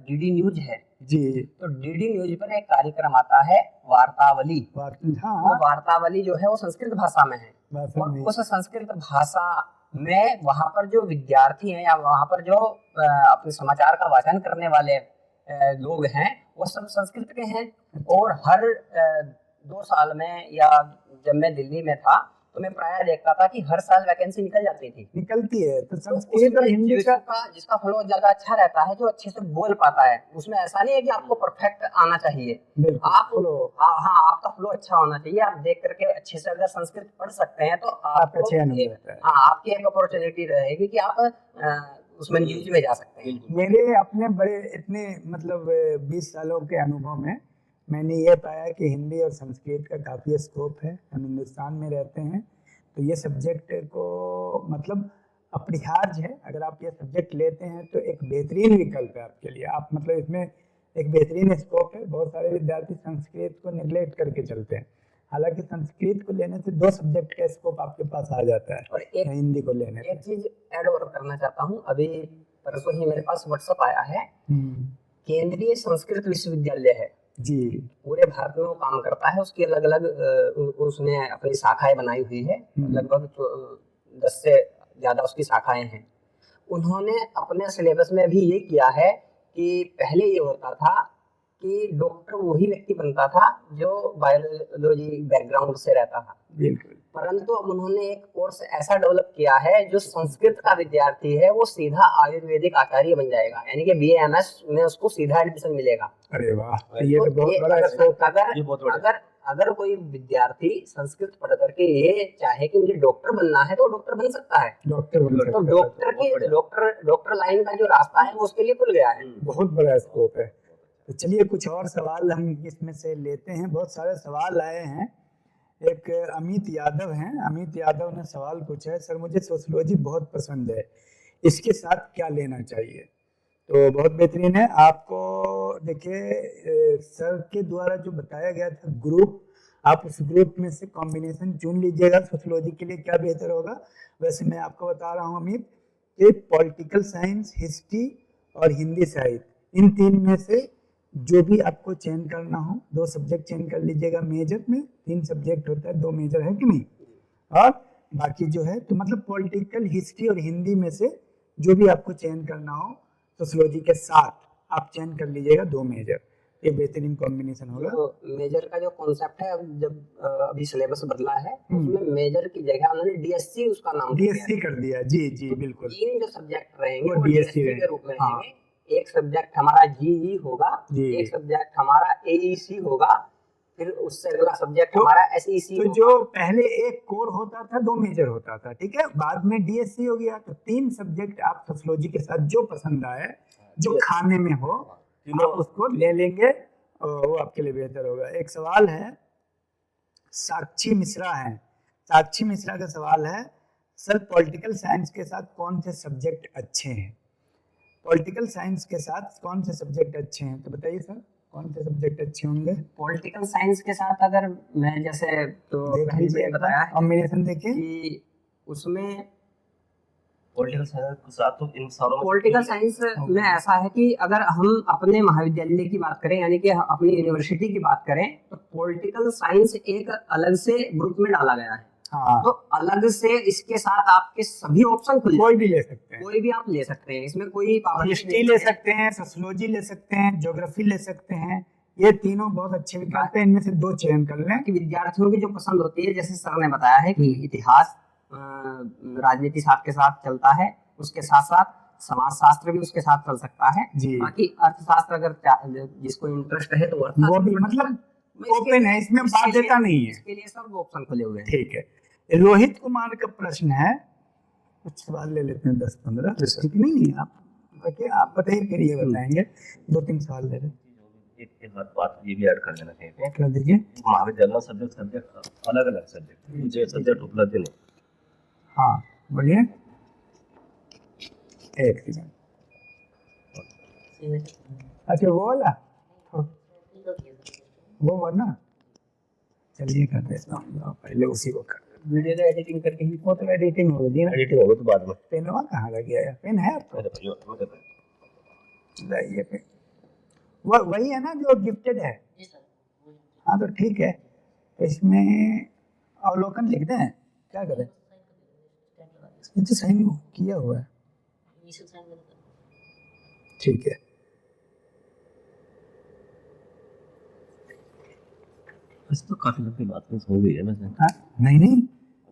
डीडी न्यूज है जी, तो डीडी न्यूज पर एक कार्यक्रम आता है वार्तावली। वो वार्तावली जो है वो संस्कृत भाषा में है। और उस संस्कृत भाषा में वहाँ पर जो विद्यार्थी हैं या वहाँ पर जो अपने समाचार का वाचन करने वाले लोग हैं वो सब संस्कृत के हैं। और हर 2 साल में, या जब मैं दिल्ली में था तो मैं प्राय देखता था कि हर साल वैकेंसी निकलती है। तो संस्कृत और हिंदी जिसका फ्लो ज्यादा अच्छा रहता है, जो अच्छे से बोल पाता है, उसमें ऐसा नहीं है कि आपको परफेक्ट आना चाहिए, आपका फ्लो अच्छा होना चाहिए। आप देख करके अच्छे से अगर संस्कृत पढ़ सकते हैं तो आपकी एक अपॉर्चुनिटी रहेगी कि आप उसमें न्यूज में जा सकते हैं। मेरे अपने बड़े इतने मतलब 20 सालों के अनुभव में मैंने ये पाया कि हिंदी और संस्कृत का काफ़ी स्कोप है। हम हिंदुस्तान में रहते हैं तो ये सब्जेक्ट को मतलब अपरिहार्य है। अगर आप ये सब्जेक्ट लेते हैं तो एक बेहतरीन विकल्प है आपके लिए। आप मतलब इसमें एक बेहतरीन स्कोप है। बहुत सारे विद्यार्थी संस्कृत को नेग्लेक्ट करके चलते हैं, हालांकि संस्कृत को लेने से 2 सब्जेक्ट का स्कोप आपके पास आ जाता है। और एक हिंदी को लेने एक चीज ऐड और करना चाहता हूँ, अभी परसों ही मेरे पास व्हाट्सएप आया है, केंद्रीय संस्कृत विश्वविद्यालय है जी, पूरे भारत में वो काम करता है। उसकी अलग अलग उसने अपनी शाखाएं बनाई हुई है, लगभग 10 से ज्यादा उसकी शाखाएं हैं। उन्होंने अपने सिलेबस में भी ये किया है कि पहले ये होता था कि डॉक्टर वही व्यक्ति बनता था जो बायोलॉजी बैकग्राउंड से रहता था, परंतु अब उन्होंने एक कोर्स ऐसा डेवलप किया है जो संस्कृत का विद्यार्थी है वो सीधा आयुर्वेदिक आचार्य बन जाएगा, यानी कि BAMS में उसको सीधा एडमिशन मिलेगा। अरे वाह, ये तो बहुत बड़ा। अगर कोई विद्यार्थी संस्कृत पढ़ करके ये चाहे कि मुझे डॉक्टर बनना है तो डॉक्टर बन सकता है। डॉक्टर लाइन का जो रास्ता है वो उसके लिए खुल गया है। बहुत बड़ा स्कोप है। तो चलिए कुछ और सवाल हम इसमें से लेते हैं। बहुत सारे सवाल आए हैं। एक अमित यादव हैं, अमित यादव ने सवाल पूछा है, सर मुझे सोशियोलॉजी बहुत पसंद है, इसके साथ क्या लेना चाहिए? तो बहुत बेहतरीन है। आपको देखिए सर के द्वारा जो बताया गया था ग्रुप, आप उस ग्रुप में से कॉम्बिनेशन चुन लीजिएगा सोशियोलॉजी के लिए क्या बेहतर होगा। वैसे मैं आपको बता रहा हूँ अमित कि पॉलिटिकल साइंस, हिस्ट्री और हिंदी साहित्य, इन 3 में से जो भी आपको चयन करना हो, 2 सब्जेक्ट चयन कर लीजिएगा मेजर में, 3 सब्जेक्ट होता है, 2 मेजर है कि नहीं, और बाकी जो है तो मतलब पॉलिटिकल, हिस्ट्री और हिंदी में से जो भी आपको चयन करना हो सोशियोलॉजी के साथ आप चयन कर लीजिएगा 2 मेजर। ये बेहतरीन कॉम्बिनेशन होगा। तो मेजर का जो कॉन्सेप्ट है, अब जब अभी सिलेबस बदला है उसमें मेजर की जगह उन्होंने डीएससी उसका नाम डीएससी कर दिया। जी जी बिल्कुल। 3 जो सब्जेक्ट रहेंगे वो वो डीएससी डीएससी के रूप में हाँ। रहेंगे। एक सब्जेक्ट हमारा जीई होगा, एक सब्जेक्ट हमारा एईसी होगा, फिर उससे अगला सब्जेक्ट हमारा एसईसी तो होगा। जो पहले एक कोर होता था, 2 मेजर होता था, ठीक है, बाद में डीएससी हो गया, तो 3 सब्जेक्ट आप सोशियोलॉजी के साथ जो पसंद आए, जो खाने में हो, आप उसको ले लेंगे और वो आपके लिए बेहतर होगा। एक सवाल है, साक्षी मिश्रा है, साक्षी मिश्रा का सवाल है, सर पॉलिटिकल साइंस के साथ कौन से सब्जेक्ट अच्छे हैं? पॉलिटिकल साइंस के साथ कौन से सब्जेक्ट अच्छे हैं, तो बताइए सर कौन से सब्जेक्ट अच्छे होंगे? पॉलिटिकल साइंस के साथ अगर मैं जैसे तो देख लीजिए, बताया है कॉम्बिनेशन देखिए कि उसमें पॉलिटिकल साइंस के साथ तो इन सारों में पॉलिटिकल साइंस में ऐसा है कि अगर हम अपने महाविद्यालय की बात करें, यानी कि अपनी यूनिवर्सिटी की बात करें, तो पॉलिटिकल साइंस एक अलग से ग्रुप में डाला गया है। हाँ, तो अलग से इसके साथ आपके सभी ऑप्शन खुले, कोई भी ले सकते हैं, कोई भी आप ले सकते हैं, इसमें कोई पाबंदी हिस्ट्री ले सकते हैं, सोशियोलॉजी ले सकते हैं, ज्योग्राफी ले सकते हैं, ये तीनों बहुत अच्छे विकल्प हैं, इनमें से 2 चयन कर लें। कि विद्यार्थियों की जो पसंद होती है, जैसे सर ने बताया है कि इतिहास राजनीति साथ के साथ चलता है, उसके साथ साथ समाजशास्त्र भी उसके साथ चल सकता है जी। बाकी अर्थशास्त्र अगर जिसको इंटरेस्ट है तो वो भी मतलब ओपन है, इसमें बाध्यता नहीं है, इसके लिए सब ऑप्शन खुले हुए हैं। ठीक है। रोहित कुमार का प्रश्न है, कुछ सवाल ले लेते हैं 10-15, ठीक नहीं? आप बताइए, फिर ये बताएंगे, 2-3 सवाल ले लें। एक बात ये भी ऐड कर लेना चाहिए, कर दीजिए। महाविद्यालय सब्जेक्ट अलग अलग सब्जेक्ट, मुझे सब्जेक्ट उपलब्ध नहीं। हाँ बोलिए। एक सेकंड, अच्छा वो वाला, वो वाला चलिए कर देता हूँ, पहले उसी को कर, वीडियो का एडिटिंग करके ही, वो तो एडिटिंग हो गई ना, एडिटिंग होगा तो बाद में। पेनवा कहाँ लग गया है? पेन है आपको? ये पेन वो वही है ना जो गिफ्टेड है? हाँ तो ठीक है, इसमें अवलोकन लिख दें, क्या करें? ये तो साइन किया हुआ है, ठीक है। बस तो काफी लंबी बात हो गई है वैसे। हाँ नहीं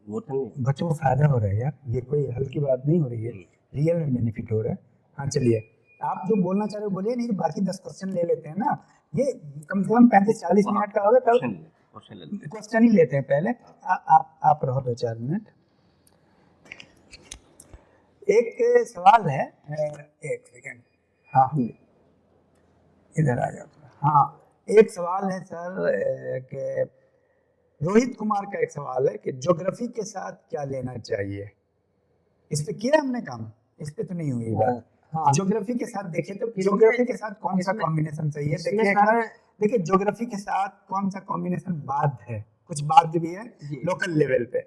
वो तो बच्चों को फायदा हो रहा है यार, ये कोई हल्की बात नहीं हो रही है, रियल में बेनिफिट हो रहा है। हाँ चलिए, आप जो बोलना चाह रहे हो बोलिए, नहीं तो बाकी 10 क्वेश्चन ले लेते हैं ना, ये कम से कम 35-40 मिनट का होगा, तब क्वेश्चन ही लेते हैं पहले। आप रहो 2-4 मिनट। एक सवाल है, एक सेकंड, हाँ इधर आ जाओ। हाँ एक सवाल है सर कि रोहित कुमार का एक सवाल है कि ज्योग्राफी के साथ क्या लेना चाहिए? इस पे किया हमने काम, इस पे तो नहीं हुई बात। हाँ, ज्योग्राफी के साथ देखिए तो ज्योग्राफी के साथ कौन सा कॉम्बिनेशन सही है? देखिए ज्योग्राफी के साथ कौन सा कॉम्बिनेशन बाध्य है, कुछ बाध्य भी है लोकल लेवल पे।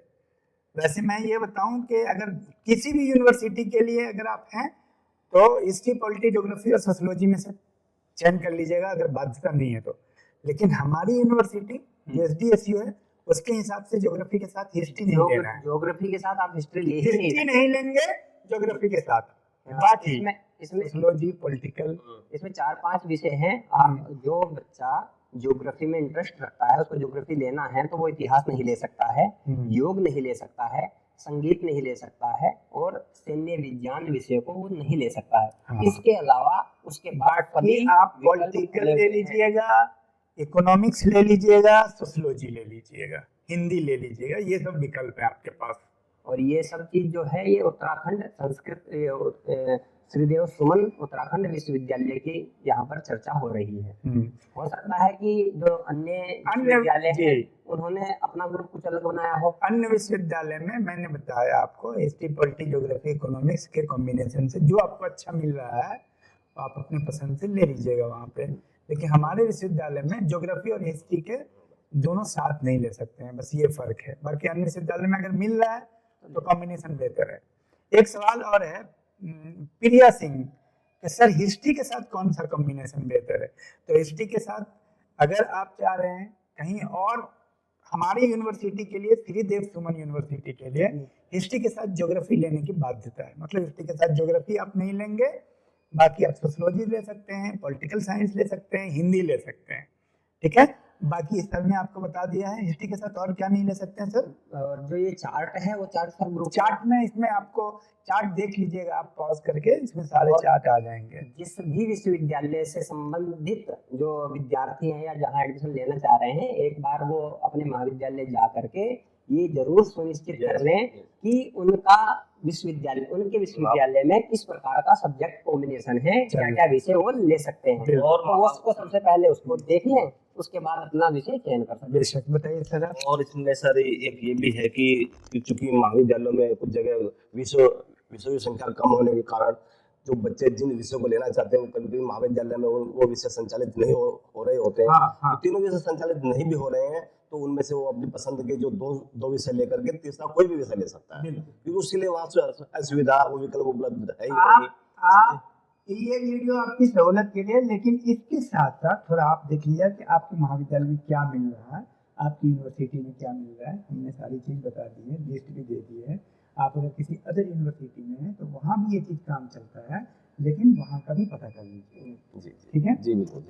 वैसे मैं ये बताऊं कि अगर किसी भी यूनिवर्सिटी के लिए अगर आप हैं तो हिस्ट्री, पॉलिटी, ज्योग्राफी और सोशियोलॉजी में से चयन कर लीजिएगा अगर बाध्यता नहीं है तो। लेकिन हमारी यूनिवर्सिटी एसडीएसयू है, उसके हिसाब से ज्योग्राफी के साथ हिस्ट्री नहीं लेना है। ज्योग्राफी के साथ आप हिस्ट्री नहीं लेंगे, ज्योग्राफी के साथ बाकी इसमें सोशियोलॉजी, पॉलिटिकल, इसमें 4-5 विषय हैं। जो बच्चा ज्योग्राफी में इंटरेस्ट रखता है, उसको ज्योग्राफी लेना है तो वो इतिहास नहीं ले सकता है, योग नहीं ले सकता है, संगीत नहीं ले सकता है, और सैन्य विज्ञान विषय को वो नहीं ले सकता है। हाँ। इसके अलावा उसके बाद आप पॉलिटिकल ले लीजिएगा, इकोनॉमिक्स ले लीजिएगा, सोशियोलॉजी ले लीजिएगा, हिंदी ले लीजिएगा, ये सब विकल्प है आपके पास। और ये सब चीज जो है ये उत्तराखंड संस्कृत श्रीदेव सुमन उत्तराखंड विश्वविद्यालय की यहाँ पर चर्चा हो रही है। हो सकता है कि जो अन्य विश्वविद्यालय हैं उन्होंने अपना ग्रुप कुछ अलग बनाया हो। अन्य विश्वविद्यालय में मैंने बताया आपको हिस्ट्री, पॉलिटी, ज्योग्राफी, इकोनॉमिक्स के कॉम्बिनेशन से जो आपको अच्छा मिल रहा है आप अपने पसंद से ले लीजिएगा वहाँ पे। लेकिन हमारे विश्वविद्यालय में ज्योग्राफी और हिस्ट्री के दोनों साथ नहीं ले सकते हैं, बस ये फर्क है। बाकी अन्य विश्वविद्यालय में अगर मिल रहा है तो कॉम्बिनेशन बेहतर है। एक सवाल और है, प्रिया सिंह कि सर हिस्ट्री के साथ कौन सा कॉम्बिनेशन बेहतर है। तो हिस्ट्री के साथ अगर आप चाह रहे हैं कहीं और, हमारी यूनिवर्सिटी के लिए, श्रीदेव सुमन यूनिवर्सिटी के लिए हिस्ट्री के साथ ज्योग्राफी लेने की बाध्यता है। मतलब हिस्ट्री के साथ ज्योग्राफी आप नहीं लेंगे, बाकी आप सोशियोलॉजी ले सकते हैं, पॉलिटिकल साइंस ले सकते हैं, हिंदी ले सकते हैं, ठीक है। बाकी सर ने आपको बता दिया है हिस्ट्री के साथ और क्या नहीं ले सकते हैं सर। और जो ये चार्ट है वो चार्ट सर ग्रुप चार्ट में, इसमें आपको चार्ट देख लीजिएगा आप पॉज करके, इसमें सारे चार्ट आ जाएंगे। जिस भी विश्वविद्यालय से संबंधित जो विद्यार्थी हैं या जहाँ एडमिशन लेना चाह रहे हैं, एक बार वो अपने महाविद्यालय जा करके ये जरूर सुनिश्चित कर लें कि उनका उनके विश्वविद्यालय में किस प्रकार का सब्जेक्ट कॉम्बिनेशन है, क्या क्या विषय वो ले सकते हैं, और तो उसको सबसे पहले उसको देख लें, उसके बाद अपना विषय चयन कर सकते हैं। बेशक, बताइए सर। और इसमें सर एक ये भी है कि चूंकि महाविद्यालयों में कुछ जगह विषयों की संख्या कम होने के कारण जो बच्चे जिन विषयों को लेना चाहते हैं कभी कभी महाविद्यालय में वो विषय संचालित नहीं हो रहे होते हैं। हाँ। तीनों विषय संचालित नहीं भी हो रहे हैं तो उनमें से वो अपनी पसंद के जो दो विषय लेकर के तीसरा कोई भी विषय ले सकता है, क्योंकि उसके लिए वहाँ सुविधा वो विकल्प उपलब्ध है ही। ये वीडियो आपकी सहूलत के लिए, लेकिन इसके साथ साथ थोड़ा आप देख लीजिए कि आपके महाविद्यालय में क्या मिल रहा है, आपकी यूनिवर्सिटी में क्या मिल रहा है। हमने सारी चीज़ बता दी है, लिस्ट भी दे दी है। आप अगर किसी अदर यूनिवर्सिटी में हैं तो वहाँ भी ये चीज़ काम चलता है, लेकिन वहाँ का भी पता कर लीजिए, ठीक है जी बिल्कुल।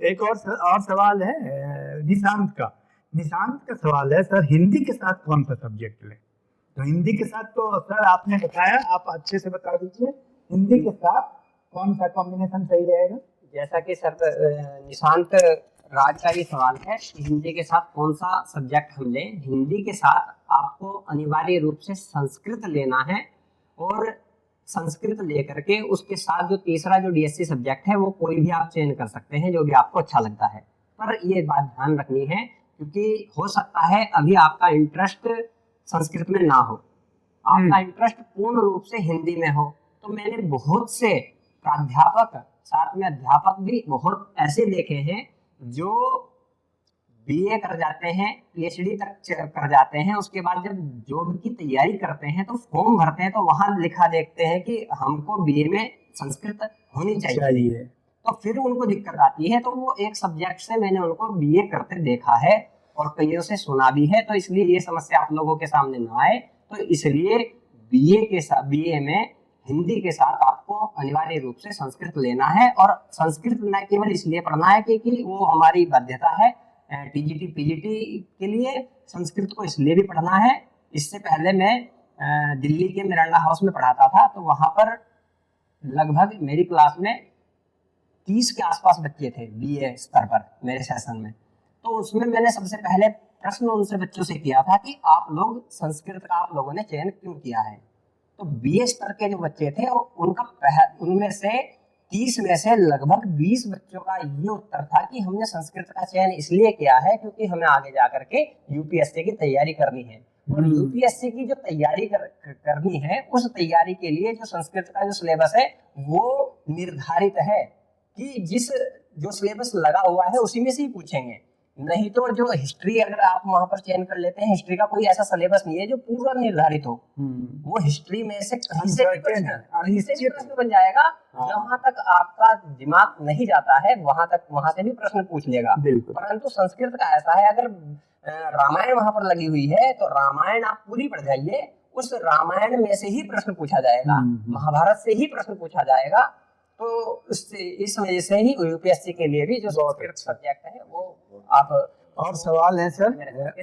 एक और सवाल है निशांत का सवाल है, सर हिंदी के साथ कौन सा सब्जेक्ट लें। तो हिंदी के साथ तो सर आपने बताया, आप अच्छे से बता दीजिए हिंदी के साथ कौन सा कॉम्बिनेशन सही रहेगा। जैसा कि सर निशांत राज का भी सवाल है कि हिंदी के साथ कौन सा सब्जेक्ट हम लें। हिंदी के साथ आपको अनिवार्य रूप से संस्कृत लेना है, और संस्कृत लेकर के उसके साथ जो तीसरा जो डीएससी सब्जेक्ट है वो कोई भी आप चयन कर सकते हैं, जो भी आपको अच्छा लगता है। पर ये बात ध्यान रखनी है, क्योंकि हो सकता है अभी आपका इंटरेस्ट संस्कृत में ना हो, आपका इंटरेस्ट पूर्ण रूप से हिंदी में हो। तो मैंने बहुत से प्राध्यापक, साथ में अध्यापक भी बहुत ऐसे देखे हैं जो बीए कर जाते हैं, पीएचडी तक कर जाते हैं, उसके बाद जब जॉब की तैयारी करते हैं तो फॉर्म भरते हैं तो वहां लिखा देखते हैं कि हमको बीए में संस्कृत होनी चाहिए। तो फिर उनको दिक्कत आती है। तो वो एक सब्जेक्ट से मैंने उनको बीए करते देखा है और कईयों से सुना भी है, तो इसलिए ये समस्या आप लोगों के सामने ना आए। तो इसलिए बीए में हिंदी के साथ आपको अनिवार्य रूप से संस्कृत लेना है, और संस्कृत न केवल इसलिए पढ़ना है क्योंकि वो हमारी बाध्यता है, टीजीटी पीजीटी के लिए संस्कृत को इसलिए भी पढ़ना है। इससे पहले मैं दिल्ली के मिरांडा हाउस में पढ़ाता था, तो वहां पर लगभग मेरी क्लास में 30 के आसपास बच्चे थे बीए स्तर पर मेरे सेशन में। तो उसमें मैंने सबसे पहले प्रश्न उनसे बच्चों से किया था कि आप लोग संस्कृत का आप लोगों ने चयन क्यों किया है। तो बीए स्तर के जो बच्चे थे उनमें से 30 में से लगभग 20 बच्चों का ये उत्तर था कि हमने संस्कृत का चयन इसलिए किया है क्योंकि हमें आगे जाकर के यूपीएससी की तैयारी करनी है, और यूपीएससी की जो तैयारी करनी है उस तैयारी के लिए जो संस्कृत का जो सिलेबस है वो निर्धारित है कि जो सिलेबस लगा हुआ है उसी में से ही पूछेंगे। नहीं तो जो हिस्ट्री अगर आप वहां पर चयन कर लेते हैं, हिस्ट्री का कोई ऐसा सिलेबस नहीं है जो पूरा निर्धारित हो। वो हिस्ट्री में से कहीं से भी प्रश्न बन जाएगा। जहां तक आपका दिमाग नहीं जाता है वहां से भी प्रश्न पूछ लेगा। परंतु संस्कृत का ऐसा है, अगर रामायण वहां पर लगी हुई है तो रामायण आप पूरी पढ़ जाइए, उस रामायण में से ही प्रश्न पूछा जाएगा, महाभारत से ही प्रश्न पूछा जाएगा। तो इस वजह से ही यूपीएससी के लिए भी जो संस्कृत सब्जेक्ट है वो आप। और सवाल है सर,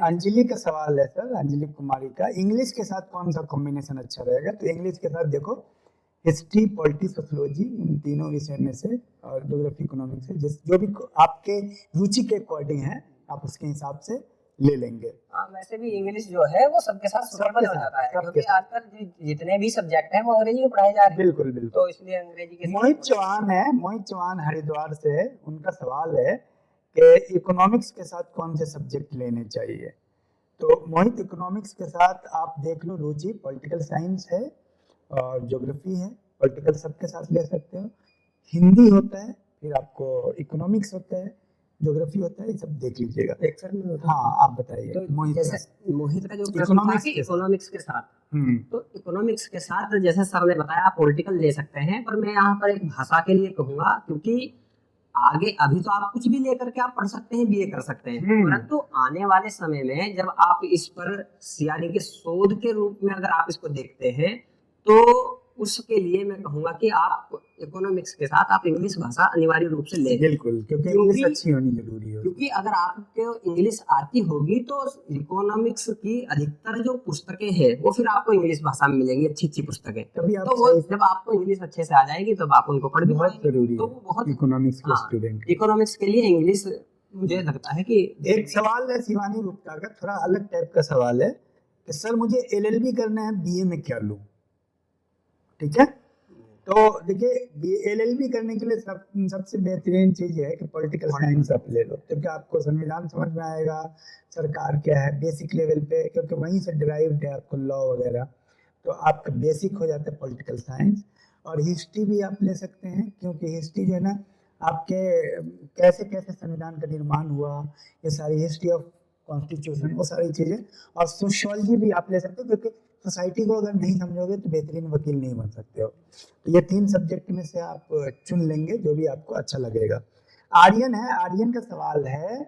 अंजलि का सवाल है सर, अंजलि कुमारी का, इंग्लिश के साथ कौन सा कॉम्बिनेशन अच्छा रहेगा। तो इंग्लिश के साथ देखो हिस्ट्री, पॉलिटी, सोशियोलॉजी, इन तीनों विषय में से, और ज्योग्राफी, इकोनॉमिक्स से जो भी आपके रुचि के अकॉर्डिंग है आप उसके हिसाब से ले लेंगे। वैसे भी इंग्लिश जो है वो सबके साथ सुटेबल हो जाता है, क्योंकि आजकल जितने भी सब्जेक्ट हैं वो अंग्रेजी में पढ़ाए जा रहे हैं। बिल्कुल बिल्कुल। तो इसलिए अंग्रेजी के मोहित चौहान हरिद्वार से, उनका सवाल है कि इकोनॉमिक्स के साथ कौन से सब्जेक्ट लेने चाहिए। तो मोहित, इकोनॉमिक्स के साथ आप देख लो रुचि, पॉलिटिकल साइंस है और ज्योग्राफी है, पॉलिटिकल सबके साथ ले सकते हो। हिंदी होता है, फिर आपको इकोनॉमिक्स होता है, ज्योग्राफी होता है, ये सब देख लीजिएगा। एक सर मैं हाँ आप बताइए तो मोहित जैसे सर। मोहित का जो प्रश्न था इकोनॉमिक्स कि के साथ। इकोनॉमिक्स के साथ, हम्म, तो इकोनॉमिक्स के साथ जैसे सर ने बताया आप पॉलिटिकल ले सकते हैं, पर मैं यहाँ पर एक भाषा के लिए कहूंगा, क्योंकि आगे अभी तो आप कुछ भी लेकर के आप पढ़ सकते हैं, बीए कर सकते हैं, परंतु आने वाले समय में जब आप इस पर यानी कि शोध के रूप में अगर आप इसको देखते हैं, तो उसके लिए मैं कहूंगा कि आप इकोनॉमिक्स के साथ आप इंग्लिश भाषा अनिवार्य रूप से लें, बिल्कुल, क्योंकि क्योंकि- इंग्लिश अच्छी होनी जरूरी है। क्योंकि अगर आपको इंग्लिश आती होगी तो इकोनॉमिक्स की अधिकतर जो पुस्तकें हैं वो फिर आपको इंग्लिश भाषा में मिलेंगी, अच्छी अच्छी पुस्तकें। तभी आप तो वो सही- जब आपको इंग्लिश अच्छे से आ जाएगी तब आप उनको पढ़ भी बहुत पाएंगे। जरूरी तो है वो बहुत इकोनॉमिक्स के हाँ, स्टूडेंट। इकोनॉमिक्स के लिए इंग्लिश मुझे लगता है कि एक सवाल है शिवानी गुप्ता का, थोड़ा अलग टाइप का सवाल है कि सर मुझे एलएलबी करना है, बीए में क्या लूं? ठीक है, तो देखिए एलएलबी करने के लिए सबसे बेहतरीन चीज है कि पॉलिटिकल साइंस आप ले लो, क्योंकि आपको संविधान समझ में आएगा, सरकार क्या है बेसिक लेवल पे, क्योंकि वहीं से डिराइव्ड है आपको लॉ वगैरह, तो आपका बेसिक हो जाता है पॉलिटिकल साइंस। और हिस्ट्री भी आप ले सकते हैं, क्योंकि हिस्ट्री जो है ना आपके कैसे कैसे संविधान का निर्माण हुआ, ये सारी हिस्ट्री ऑफ कॉन्स्टिट्यूशन, वो सारी चीज़ें। और सोशियोलॉजी भी आप ले सकते हो, क्योंकि सोसाइटी को अगर नहीं समझोगे तो बेहतरीन वकील नहीं बन सकते हो। तो ये 3 सब्जेक्ट में से आप चुन लेंगे जो भी आपको अच्छा लगेगा। आर्यन है, आर्यन का सवाल है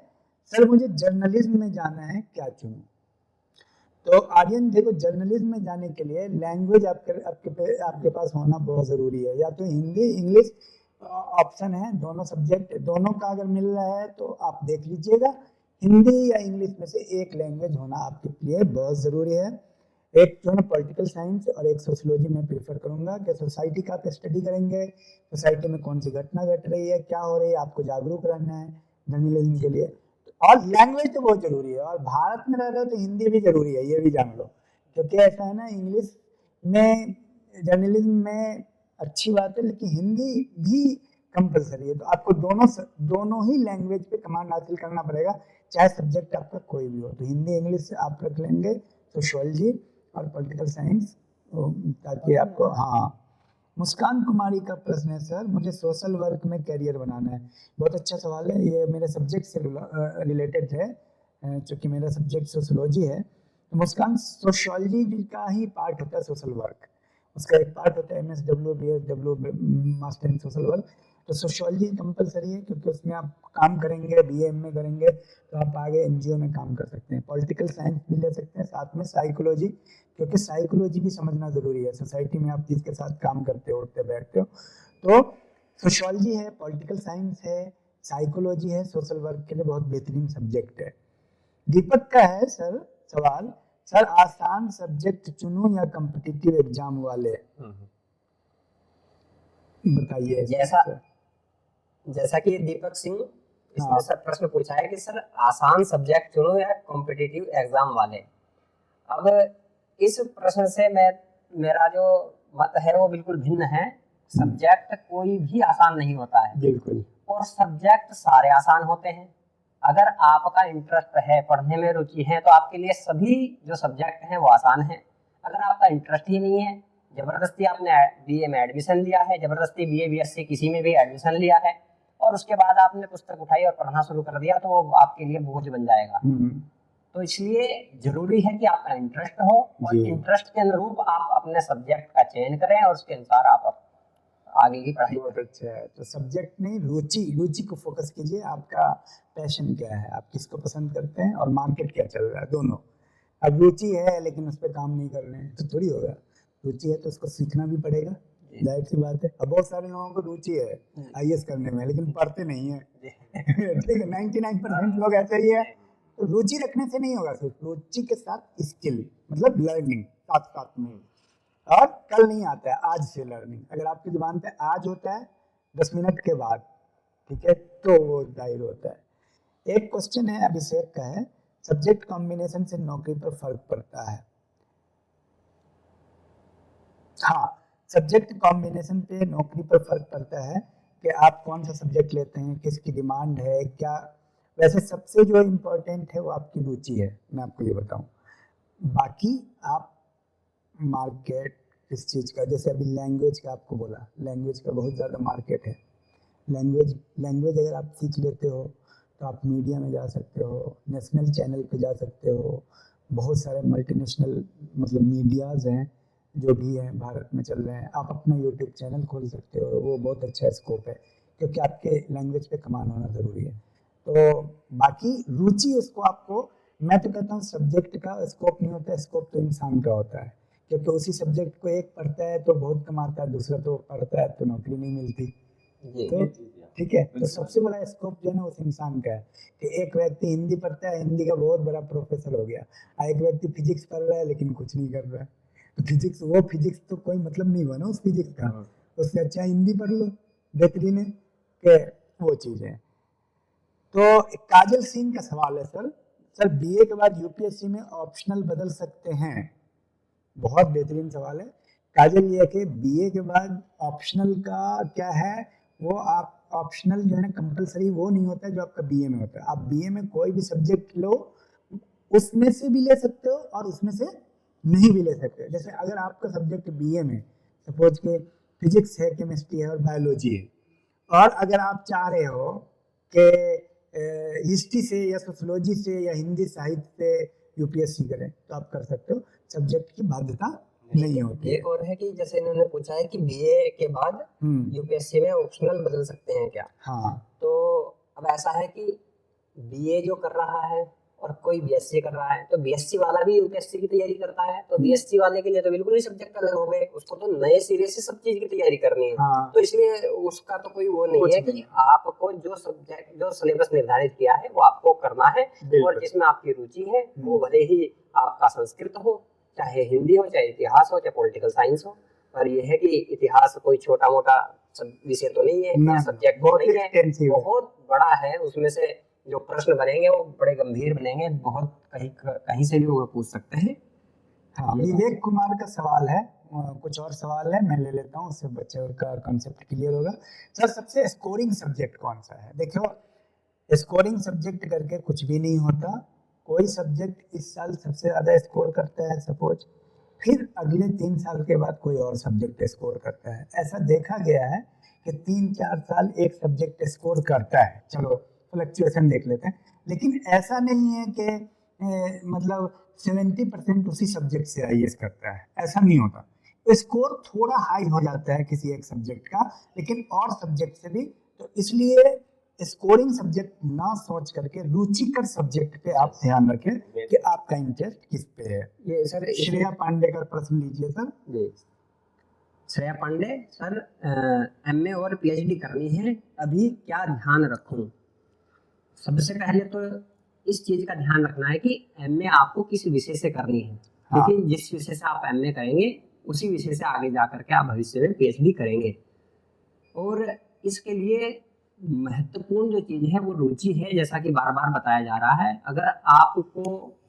सर मुझे जर्नलिज्म में जाना है, क्या चुनूं? तो आर्यन देखो, जर्नलिज्म में जाने के लिए लैंग्वेज आपके पास होना बहुत ज़रूरी है, या तो हिंदी इंग्लिश ऑप्शन है, दोनों सब्जेक्ट दोनों का अगर मिल रहा है तो आप देख लीजिएगा। हिंदी या इंग्लिश में से एक लैंग्वेज होना आपके लिए बहुत ज़रूरी है। एक जो है पॉलिटिकल साइंस और एक सोशियोलॉजी में प्रेफर करूंगा कि सोसाइटी का आप स्टडी करेंगे, सोसाइटी में कौन सी घटना घट रही है, क्या हो रही है, आपको जागरूक रहना है जर्नलिज्म के लिए। और लैंग्वेज तो बहुत जरूरी है, और भारत में रह रहे हो तो हिंदी भी जरूरी है, ये भी जान लो, क्योंकि ऐसा है ना इंग्लिश में जर्नलिज्म में अच्छी बात है, लेकिन हिंदी भी कंपलसरी है, तो आपको दोनों ही लैंग्वेज पे कमांड हासिल करना पड़ेगा, चाहे सब्जेक्ट आपका कोई भी हो। तो हिंदी इंग्लिश आप रख लेंगे, सोशियोलॉजी और पॉलिटिकल साइंस, ताकि आपको। हाँ, मुस्कान कुमारी का प्रश्न है सर मुझे सोशल वर्क में करियर बनाना है। बहुत अच्छा सवाल है, ये मेरे सब्जेक्ट से रिलेटेड है, चूँकि मेरा सब्जेक्ट सोशोलॉजी है। तो मुस्कान, सोशियोलॉजी का ही पार्ट होता है सोशल वर्क, उसका एक पार्ट होता है MSW BSW master in social work. तो सोशियोलॉजी कंपलसरी है, क्योंकि उसमें आप काम करेंगे, BA MA करेंगे तो आप आगे NGO में काम कर सकते हैं। पॉलिटिकल साइंस भी ले सकते हैं, साथ में साइकोलॉजी, क्योंकि साइकोलॉजी भी समझना ज़रूरी है, सोसाइटी में आप जिसके साथ काम करते हो, उठते बैठते हो। तो सोशियोलॉजी है, पॉलिटिकल साइंस है, साइकोलॉजी है, सोशल वर्क के लिए बहुत बेहतरीन सब्जेक्ट है। दीपक का है सर सवाल, सर आसान सब्जेक्ट चुनूं या कॉम्पिटिटिव एग्जाम वाले, बताइए। जैसा कि दीपक सिंह इसने हाँ। सर प्रश्न पूछा है कि सर आसान सब्जेक्ट चुनो या कॉम्पिटिटिव एग्जाम वाले। अब इस प्रश्न से मेरा जो मत है वो बिल्कुल भिन्न है। सब्जेक्ट कोई भी आसान नहीं होता है, बिल्कुल, और सब्जेक्ट सारे आसान होते हैं। अगर आपका इंटरेस्ट है, पढ़ने में रुचि है, तो आपके लिए सभी जो सब्जेक्ट हैं वो आसान हैं। अगर आपका इंटरेस्ट ही नहीं है, जबरदस्ती आपने BA में एडमिशन लिया है, जबरदस्ती BA BSc किसी में भी एडमिशन लिया है, और उसके बाद आपने पुस्तक उठाई और पढ़ना शुरू कर दिया, तो वो आपके लिए बोझ बन जाएगा। तो इसलिए जरूरी है कि आपका इंटरेस्ट हो, और जी। इंटरेस्ट के अनुरूप आप अपने सब्जेक्ट का चयन करें और उसके अनुसार आप आगे की पढ़ाई। बहुत अच्छा है। तो सब्जेक्ट नहीं, रुचि को फोकस कीजिए, आपका पैशन क्या है, आप किसको पसंद करते हैं, और मार्केट क्या चल रहा है, दोनों। अब रुचि है लेकिन उस पर काम नहीं कर रहे हैं तो थोड़ी होगा। रुचि है तो उसको सीखना भी पड़ेगा, जाहिर सी बात है। अब बहुत सारे लोगों को रुचि है IAS करने में, लेकिन पढ़ते नहीं है ठीक है, 99% लोग ऐसे ही है। तो रुचि रखने से नहीं होगा, सिर्फ रुचि के साथ स्किल, मतलब लर्निंग साथ साथ में। और कल नहीं आता है, आज से लर्निंग। अगर आपकी जुबान पे आज होता है 10 मिनट के बाद, ठीक है, तो वो जाहिर होता है। एक क्वेश्चन है अभिषेक का है, सब्जेक्ट कॉम्बिनेशन से नौकरी पर फर्क पड़ता है। हाँ, सब्जेक्ट कॉम्बिनेशन पे नौकरी पर फर्क पड़ता है कि आप कौन सा सब्जेक्ट लेते हैं, किसकी डिमांड है, क्या। वैसे सबसे जो इम्पोर्टेंट है वो आपकी रुचि है, मैं आपको ये बताऊं। बाकी आप मार्केट किस चीज़ का, जैसे अभी लैंग्वेज का आपको बोला, लैंग्वेज का बहुत ज़्यादा मार्केट है। लैंग्वेज अगर आप सीख लेते हो तो आप मीडिया में जा सकते हो, नेशनल चैनल पे जा सकते हो, बहुत सारे मल्टीनेशनल मतलब मीडियाज़ हैं जो भी हैं भारत में चल रहे हैं। आप अपना यूट्यूब चैनल खोल सकते हो, वो बहुत अच्छा स्कोप है क्योंकि आपके लैंग्वेज पे कमांड होना ज़रूरी है। तो बाकी रुचि उसको आपको, मैं तो कहता हूँ सब्जेक्ट का स्कोप नहीं होता है, स्कोप तो इंसान का होता है, क्योंकि उसी सब्जेक्ट को एक पढ़ता है तो बहुत कमाता है, दूसरा तो पढ़ता है तो नौकरी नहीं मिलती। तो ठीक है, तो सबसे बड़ा स्कोप जो है ना उस इंसान का है कि एक व्यक्ति हिंदी पढ़ता है, हिंदी का बहुत बड़ा प्रोफेसर हो गया, एक व्यक्ति फिजिक्स पढ़ रहा है लेकिन कुछ नहीं कर रहा है, तो फिजिक्स, वो फिजिक्स तो कोई मतलब नहीं हुआ ना उस फिजिक्स का, उससे अच्छा हिंदी पढ़ लो, बेहतरीन है कि वो चीज़ है। तो काजल सिंह का सवाल है सर बीए के बाद यूपीएससी में ऑप्शनल बदल सकते हैं? बहुत बेहतरीन सवाल है काजल। ये कि बीए के बाद ऑप्शनल का क्या है, वो आप ऑप्शनल जो है ना कंपलसरी वो नहीं होता है जो आपका बीए में होता है। आप बीए में कोई भी सब्जेक्ट लो, उसमें से भी ले सकते हो और उसमें से नहीं भी ले सकते हो। जैसे अगर आपका सब्जेक्ट बीए में सपोज के फिजिक्स है, केमिस्ट्री है और बायोलॉजी है, और अगर आप चाह रहे हो कि हिस्ट्री से या सोशियोलॉजी से या हिंदी साहित्य से यूपीएससी करें तो आप कर सकते हो, सब्जेक्ट की बाध्यता नहीं होती। एक और है कि जैसे इन्होंने पूछा है कि बीए के बाद यूपीएससी में ऑप्शनल बदल सकते हैं क्या? हाँ, तो अब ऐसा है कि बीए जो कर रहा है और कोई बीएससी कर रहा है, तो बीएससी वाला भी यूपीएससी की तैयारी करता है, तो बीएससी वाले के लिए तो बिल्कुल ही सब्जेक्ट अलग हो गए, उसको तो नए सिरे से सब चीज की तैयारी करनी है। हाँ, तो इसलिए उसका तो कोई वो नहीं है कि आपको जो सब्जेक्ट, जो सिलेबस निर्धारित किया है वो आपको करना है, और जिसमें आपकी रुचि है वो भले ही आपका संस्कृत हो, चाहे हिंदी हो, चाहे इतिहास हो, चाहे पॉलिटिकल साइंस हो। और ये है कि इतिहास कोई छोटा मोटा विषय तो नहीं है, सब्जेक्ट बहुत नहीं है, एक्सटेंसिव है। बहुत बड़ा है। उसमें से जो प्रश्न बनेंगे वो बड़े गंभीर बनेंगे, बहुत कहीं से भी वो पूछ सकते हैं। हाँ, विवेक कुमार का सवाल है, कुछ और सवाल है मैं ले लेता हूँ, उससे बच्चे का कॉन्सेप्ट क्लियर होगा। सर सबसे स्कोरिंग सब्जेक्ट कौन सा है? देखो, स्कोरिंग सब्जेक्ट करके कुछ भी नहीं होता। कोई सब्जेक्ट इस साल सबसे ज्यादा स्कोर करता है सपोज, फिर अगले 3 साल के बाद कोई और सब्जेक्ट स्कोर करता है। ऐसा देखा गया है कि 3-4 साल एक सब्जेक्ट स्कोर करता है, चलो फ्लक्चुएशन देख लेते हैं, लेकिन ऐसा नहीं है कि मतलब 70% उसी सब्जेक्ट से आईएएस करता है, ऐसा नहीं होता। स्कोर थोड़ा हाई हो जाता है किसी एक सब्जेक्ट का, लेकिन और सब्जेक्ट से भी। तो इसलिए स्कोरिंग सब्जेक्ट ना सोच करके रुचिकर सब्जेक्ट पे आप ध्यान रखें कि आपका इंटरेस्ट किस पे है। ये सर श्रेया पांडे का प्रश्न लीजिए सर। जी, श्रेया पांडे सर, एमए और पीएचडी करनी है, अभी क्या ध्यान रखूं? सबसे पहले तो इस चीज का ध्यान रखना है कि एमए आपको किस विषय से करनी है, क्योंकि जिस विषय से आप एमए करेंगे उसी विषय से आगे जा करके आप भविष्य में पीएचडी करेंगे। और इसके लिए महत्वपूर्ण जो चीज है वो रुचि है, जैसा कि बार बार बताया जा रहा है। अगर आपको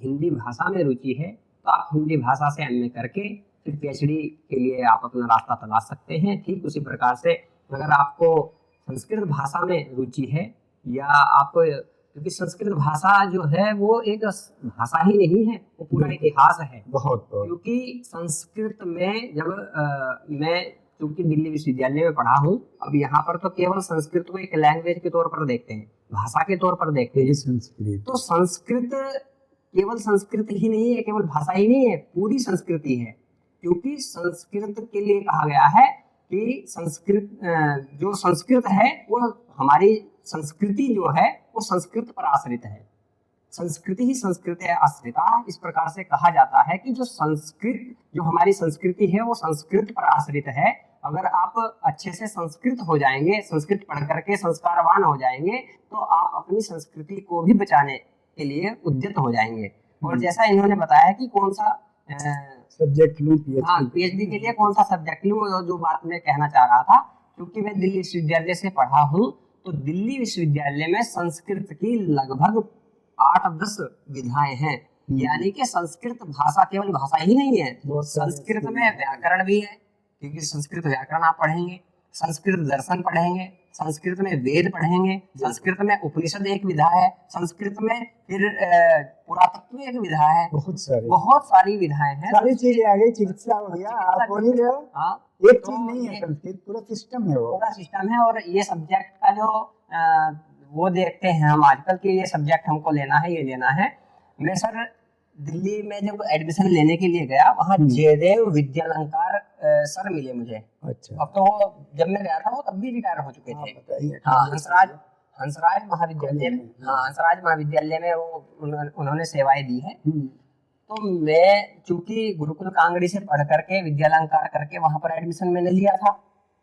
हिंदी भाषा में रुचि है तो आप हिंदी भाषा से एमए करके फिर पीएचडी के लिए आप अपना रास्ता तलाश सकते हैं। ठीक उसी प्रकार से अगर आपको संस्कृत भाषा में रुचि है, या आपको, क्योंकि संस्कृत भाषा जो है वो एक भाषा ही नहीं है, वो पूरा इतिहास है। बहुत क्योंकि संस्कृत में जब मैं क्योंकि दिल्ली विश्वविद्यालय में पढ़ा हूँ, अब यहाँ पर तो केवल संस्कृत को एक लैंग्वेज के तौर पर देखते हैं, भाषा के तौर पर देखते हैं। संस्कृत तो संस्कृत केवल संस्कृत ही नहीं है, केवल भाषा ही नहीं है, पूरी संस्कृति है। क्योंकि संस्कृत के लिए कहा गया है कि संस्कृत जो संस्कृत है वो हमारी संस्कृति जो है वो संस्कृत पर आश्रित है, संस्कृति ही संस्कृत है आश्रिता। इस प्रकार से कहा जाता है कि जो संस्कृत, जो हमारी संस्कृति है वो संस्कृत पर आश्रित है। अगर आप अच्छे से संस्कृत हो जाएंगे, संस्कृत पढ़ करके संस्कारवान हो जाएंगे, तो आप अपनी संस्कृति को भी बचाने के लिए उद्यत हो जाएंगे। और जैसा इन्होंने बताया कि कौन सा सब्जेक्ट लूं, पीएचडी के लिए कौन सा सब्जेक्ट लूं, जो बात मैं कहना चाह रहा था, क्योंकि मैं दिल्ली विश्वविद्यालय से पढ़ा हूँ, तो दिल्ली विश्वविद्यालय में संस्कृत की लगभग 8-10 विधाएं हैं। यानी कि संस्कृत भाषा केवल भाषा ही नहीं है, संस्कृत में व्याकरण भी है, क्योंकि संस्कृत व्याकरण आप पढ़ेंगे, संस्कृत दर्शन पढ़ेंगे, संस्कृत में वेद पढ़ेंगे, संस्कृत में उपनिषद एक विधा है, संस्कृत में फिर पुरातत्व एक विधा है, बहुत सारी विधाएं हैं। सारी चीजें आ गई, चिकित्सा हो गया, आप बोल ही रहे हो। हाँ, एक चीज नहीं है, संस्कृत पूरा सिस्टम है, वो पूरा सिस्टम है। और ये सब्जेक्ट का जो वो देखते हैं हम आजकल कि ये सब्जेक्ट हमको लेना है, ये लेना है। मैं सर दिल्ली में जब एडमिशन लेने के लिए गया, वहाँ जयदेव विद्यालंकार सर मिले मुझे। अच्छा, अब तो जब मैं गया था वो तब भी रिटायर हो चुके थे। बताइए। हाँ, हंसराज महाविद्यालय में, हाँ हंसराज महाविद्यालय में वो उन्होंने सेवाएं दी है। तो मैं चूंकि गुरुकुल कांगड़ी से पढ़ करके विद्यालंकार करके वहां पर एडमिशन मैंने लिया था,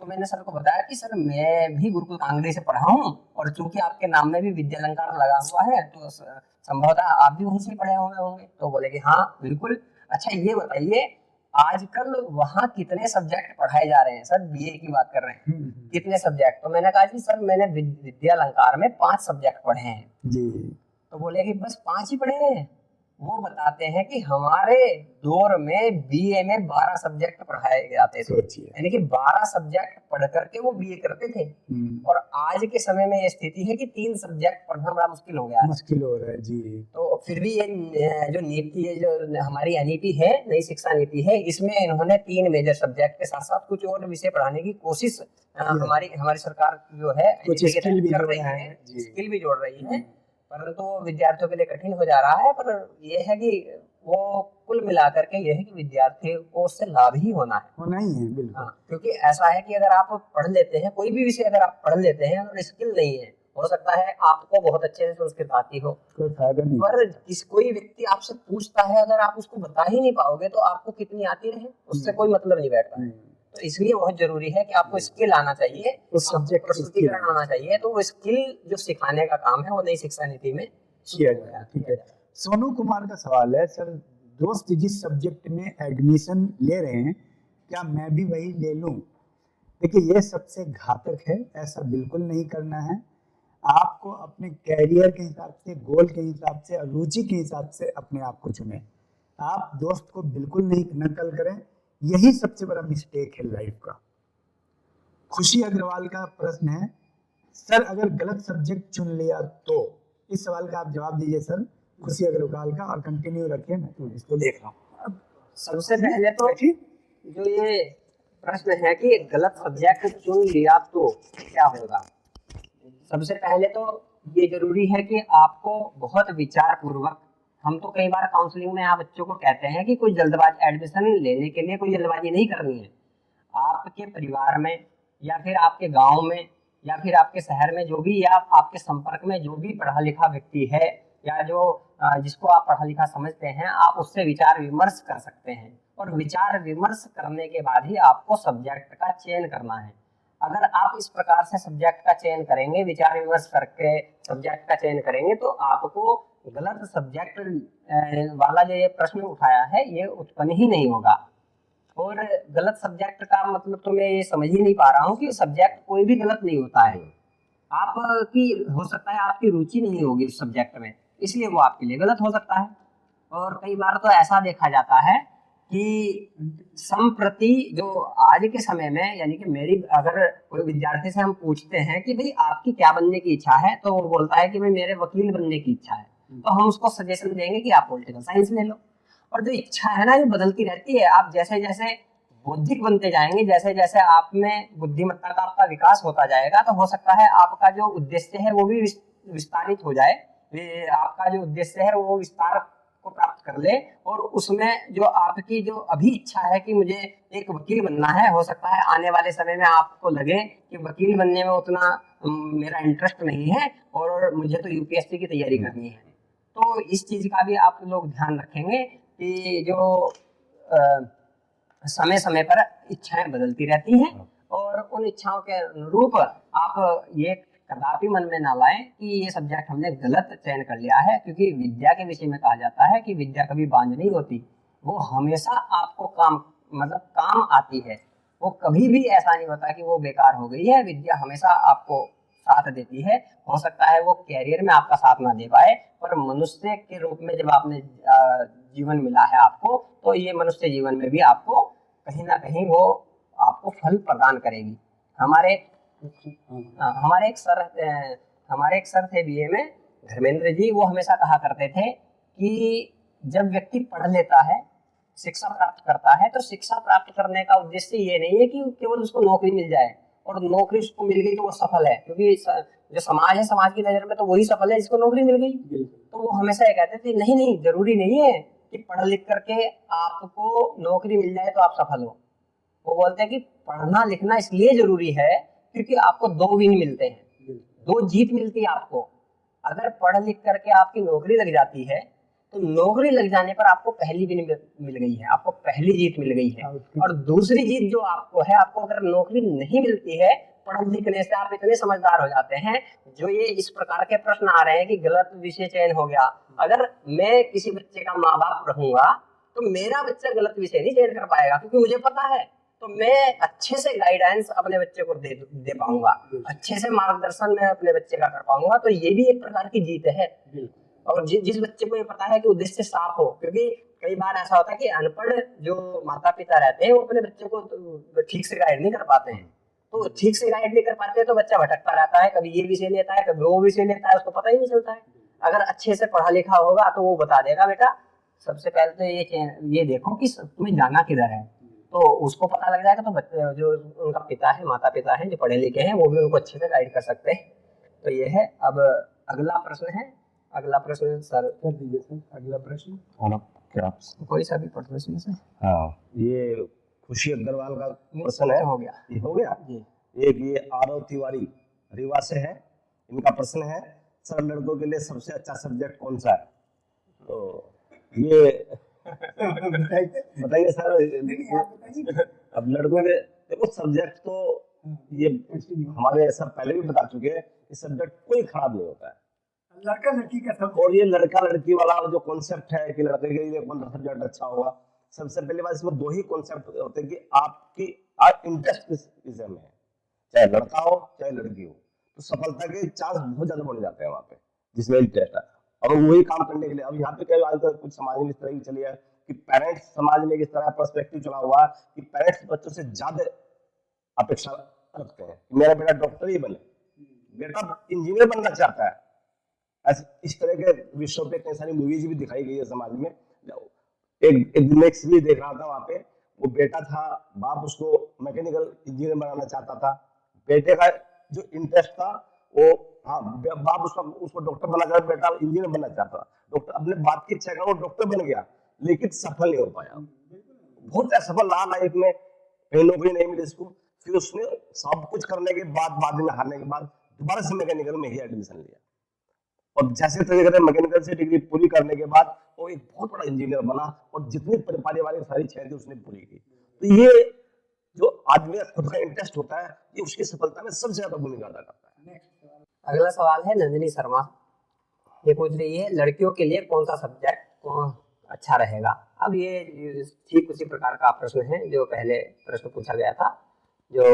तो मैंने सर को बताया कि सर मैं भी गुरुकुल कांगड़ी से पढ़ा हूँ और चूंकि आपके नाम में भी विद्यालंकार लगा हुआ है तो संभवतः आप भी वहीं से पढ़े हुए होंगे। तो बोले कि हाँ बिल्कुल। अच्छा ये बताइए आजकल वहाँ कितने सब्जेक्ट पढ़ाए जा रहे हैं? सर बीए की बात कर रहे हैं, कितने सब्जेक्ट? तो मैंने कहा कि सर मैंने विद्यालंकार में 5 सब्जेक्ट पढ़े हैं जी। तो बोले कि बस 5 ही पढ़े हैं? वो बताते हैं कि हमारे दौर में बीए में 12 सब्जेक्ट पढ़ाए जाते थे, यानी कि 12 सब्जेक्ट पढ़ करके वो बीए करते थे। और आज के समय में ये स्थिति है कि 3 सब्जेक्ट पढ़ना बड़ा मुश्किल हो गया है। मुश्किल हो रहा है जी। तो फिर भी ये जो नीति है, जो हमारी एनईपी है, नई शिक्षा नीति है, इसमें इन्होंने 3 मेजर सब्जेक्ट के साथ साथ कुछ और विषय पढ़ाने की कोशिश हमारी सरकार जो है कुछ स्किल भी कर रही है, स्किल भी जोड़ रही है, परंतु विद्यार्थियों के लिए कठिन हो जा रहा है। पर यह है कि वो कुल मिलाकर के यह है कि विद्यार्थियों को उससे लाभ ही होना ही है बिल्कुल। हाँ, क्योंकि ऐसा है कि अगर आप पढ़ लेते हैं कोई भी विषय, अगर आप पढ़ लेते हैं और स्किल नहीं है, हो सकता है आपको बहुत अच्छे से संस्कृत आती हो, कोई फायदा नहीं। पर कोई व्यक्ति आपसे पूछता है, अगर आप उसको बता ही नहीं पाओगे तो आपको कितनी आती रहे उससे कोई मतलब नहीं बैठता है। तो इसलिए बहुत जरूरी है कि आपको स्किल आना चाहिए, उस सब्जेक्ट प्रस्तुतिकरण आना चाहिए। तो वो स्किल जो सिखाने का काम है वो नई शिक्षा नीति में किया जाए। ठीक है, सोनू कुमार का सवाल है, सर दोस्त जिस सब्जेक्ट में एडमिशन ले रहे हैं क्या मैं भी वही ले लूं? देखिए ये सबसे घातक है, ऐसा बिल्कुल नहीं करना है। आपको अपने कैरियर के हिसाब से, गोल के हिसाब से, रुचि के हिसाब से अपने आप को चुने। आप दोस्त को बिल्कुल नहीं नकल करें, यही सबसे बड़ा मिस्टेक है लाइफ का। खुशी अग्रवाल का प्रश्न है, सर अगर गलत सब्जेक्ट चुन लिया तो? इस सवाल का आप जवाब दीजिए सर, खुशी अग्रवाल का, और कंटिन्यू रखिए, मैं तो इसको देख रहा हूँ। सबसे पहले तो जो ये प्रश्न है कि गलत सब्जेक्ट चुन लिया तो क्या होगा, सबसे पहले तो ये जरूरी है कि आपको बहुत विचार पूर्वक, हम तो कई बार काउंसलिंग में आप बच्चों को कहते हैं कि कोई जल्दबाजी, एडमिशन लेने के लिए कोई जल्दबाजी नहीं करनी है। आपके परिवार में या फिर आपके गांव में या फिर आपके शहर में जो भी, या आपके संपर्क में जो भी पढ़ा लिखा व्यक्ति है या जो जिसको आप पढ़ा लिखा समझते हैं, आप उससे विचार विमर्श कर सकते हैं। और विचार विमर्श करने के बाद ही आपको सब्जेक्ट का चयन करना है। अगर आप इस प्रकार से सब्जेक्ट का चयन करेंगे, विचार विमर्श करके सब्जेक्ट का चयन करेंगे, तो आपको गलत सब्जेक्ट वाला जो ये प्रश्न उठाया है ये उत्पन्न ही नहीं होगा। और गलत सब्जेक्ट का मतलब तो मैं ये समझ ही नहीं पा रहा हूँ कि सब्जेक्ट कोई भी गलत नहीं होता है। आपकी हो सकता है आपकी रुचि नहीं होगी उस सब्जेक्ट में, इसलिए वो आपके लिए गलत हो सकता है। और कई बार तो ऐसा देखा जाता है कि संप्रति जो आज के समय में, यानी कि मेरी, अगर कोई विद्यार्थी से हम पूछते हैं कि भाई आपकी क्या बनने की इच्छा है, तो वो बोलता है कि भाई मेरे वकील बनने की इच्छा है, तो हम उसको सजेशन देंगे कि आप पॉलिटिकल साइंस ले लो। और जो इच्छा है ना ये बदलती रहती है। आप जैसे जैसे बौद्धिक बनते जाएंगे, जैसे जैसे आप में बुद्धिमत्ता का आपका विकास होता जाएगा, तो हो सकता है आपका जो उद्देश्य है वो भी विस्तारित हो जाए, आपका जो उद्देश्य है वो विस्तार को प्राप्त कर ले। और उसमें जो आपकी जो अभी इच्छा है कि मुझे एक वकील बनना है, हो सकता है आने वाले समय में आपको लगे कि वकील बनने में उतना मेरा इंटरेस्ट नहीं है और मुझे तो यूपीएससी की तैयारी करनी है। तो इस चीज का भी आप लोग ध्यान रखेंगे कि जो समय समय पर इच्छाएं बदलती रहती हैं, और उन इच्छाओं के अनुरूप आप ये कदापि मन में ना लाएं कि ये सब्जेक्ट हमने गलत चयन कर लिया है। क्योंकि विद्या के विषय में कहा जाता है कि विद्या कभी बांझ नहीं होती, वो हमेशा आपको काम आती है। वो कभी भी ऐसा नहीं होता कि वो बेकार हो गई है। विद्या हमेशा आपको साथ देती है। हो सकता है वो कैरियर में आपका साथ ना दे पाए, पर मनुष्य के रूप में जब आपने जीवन मिला है आपको, तो ये मनुष्य जीवन में भी आपको कहीं ना कहीं वो आपको फल प्रदान करेगी। हमारे एक सर थे बीए में, धर्मेंद्र जी, वो हमेशा कहा करते थे कि जब व्यक्ति पढ़ लेता है, शिक्षा प्राप्त करता है, तो शिक्षा प्राप्त करने का उद्देश्य ये नहीं है कि केवल उसको नौकरी मिल जाए और नौकरी उसको मिल गई तो वो सफल है। क्योंकि जो समाज है, समाज की नजर में तो वही सफल है जिसको नौकरी मिल गई। तो वो हमेशा ये कहते थे नहीं नहीं, जरूरी नहीं है कि पढ़ लिख करके आपको नौकरी मिल जाए तो आप सफल हो। वो बोलते हैं कि पढ़ना लिखना इसलिए जरूरी है क्योंकि आपको 2 विन मिलते हैं, 2 जीत मिलती है आपको। अगर पढ़ लिख करके आपकी नौकरी लग जाती है तो नौकरी लग जाने पर आपको पहली विन मिल गई है, आपको पहली जीत मिल गई है। और दूसरी जीत जो आपको है, आपको अगर नौकरी नहीं मिलती है, पढ़ लिखने से आप इतने समझदार हो जाते हैं, जो ये इस प्रकार के प्रश्न आ रहे हैं कि गलत विषय चयन हो गया। अगर मैं किसी बच्चे का माँ बाप रहूंगा तो मेरा बच्चा गलत विषय नहीं चयन कर पाएगा, क्योंकि मुझे पता है, तो मैं अच्छे से गाइडेंस अपने बच्चे को दे पाऊंगा, अच्छे से मार्गदर्शन मैं अपने बच्चे का कर पाऊंगा। तो ये भी एक प्रकार की जीत है। और जिस बच्चे को ये पता है कि उद्देश्य साफ हो, क्योंकि कई बार ऐसा होता है कि अनपढ़ जो माता पिता रहते हैं वो अपने बच्चे को ठीक से गाइड नहीं कर पाते हैं। तो ठीक से गाइड नहीं कर पाते तो बच्चा भटकता रहता है, कभी ये विषय लेता है, कभी वो विषय लेता है, उसको पता ही नहीं चलता है। अगर अच्छे से पढ़ा लिखा होगा तो वो बता देगा, बेटा सबसे पहले तो ये देखो कि तुम्हें जाना किधर है, तो उसको पता लग जाएगा। तो बच्चे जो उनका पिता है, माता पिता हैं जो पढ़े लिखे हैं, वो भी उनको अच्छे से गाइड कर सकते हैं। तो ये है। अब अगला प्रश्न है, अगला प्रश्न सर कर दीजिए सर, अगला प्रश्न। और अब क्या कोई सा भी प्रश्न से। हाँ, ये खुशी अग्रवाल का प्रश्न है। हो गया, ये हो गया जी। एक ये आरव तिवारी रीवा से है, इनका प्रश्न है सर लड़कों के लिए सबसे अच्छा सब्जेक्ट कौन सा है? तो ये बताइए सर। अब लड़कों के देखो सब्जेक्ट तो ये हमारे सर पहले भी बता चुके हैं, इस सब्जेक्ट कोई खराब नहीं होता है, लड़का लड़की का सब। और ये लड़का लड़की वाला जो कॉन्सेप्ट है कि लड़के के लिए कौन सा सब्जेक्ट अच्छा होगा, सबसे पहली बात इसमें 2 ही कॉन्सेप्ट होते हैं कि आपकी इंटरेस्ट किस विषय में है, चाहे लड़का हो चाहे लड़की हो, तो सफलता के चांस बहुत ज्यादा बढ़ जाते हैं वहाँ पे जिसमें इंटरेस्ट है। और वही काम करने के लिए अब यहाँ पे कई आजकल कुछ समाज में इस तरह की चली है कि पेरेंट्स, समाज में इस तरह पर्सपेक्टिव चला हुआ कि पेरेंट्स बच्चों से ज्यादा अपेक्षा रखते हैं कि मेरा बेटा डॉक्टर ही बने, बेटा इंजीनियर बनना चाहता है। इस तरह के विषयों पे कई सारी मूवीज भी दिखाई गई है समाज में। एक दिन एक सीरीज देख रहा था, वहां पे वो बेटा था, बाप उसको मैकेनिकल इंजीनियर बनाना चाहता था, बेटे का जो इंटरेस्ट था वो, हाँ बाप उसको डॉक्टर बनना चाहता, बेटा इंजीनियर बनना चाहता, डॉक्टर अपने बाप की इच्छा का वो डॉक्टर बन गया, लेकिन सफल नहीं हो पाया, बहुत असफल रहा लाइफ में, कहीं नौकरी नहीं मिली उसको। फिर उसने सब कुछ करने के बाद में हारने के बाद दोबारा से मैकेनिकल में ही एडमिशन लिया, और जैसे तरीके से मैकेनिकल से डिग्री पूरी करने के बाद वो एक बहुत बड़ा इंजीनियर बना, और जितनी पारिवारिक सारी इच्छाएं थी उसने पूरी की। तो ये जो आदमी का खुद का इंटरेस्ट होता है, ये उसकी सफलता में सबसे ज्यादा भूमिका अदा करता है। अगला सवाल है नंदिनी शर्मा, ये पूछ रही है लड़कियों के लिए कौन सा सब्जेक्ट अच्छा रहेगा। अब ये ठीक उसी प्रकार का प्रश्न है जो पहले प्रश्न पूछा गया था। जो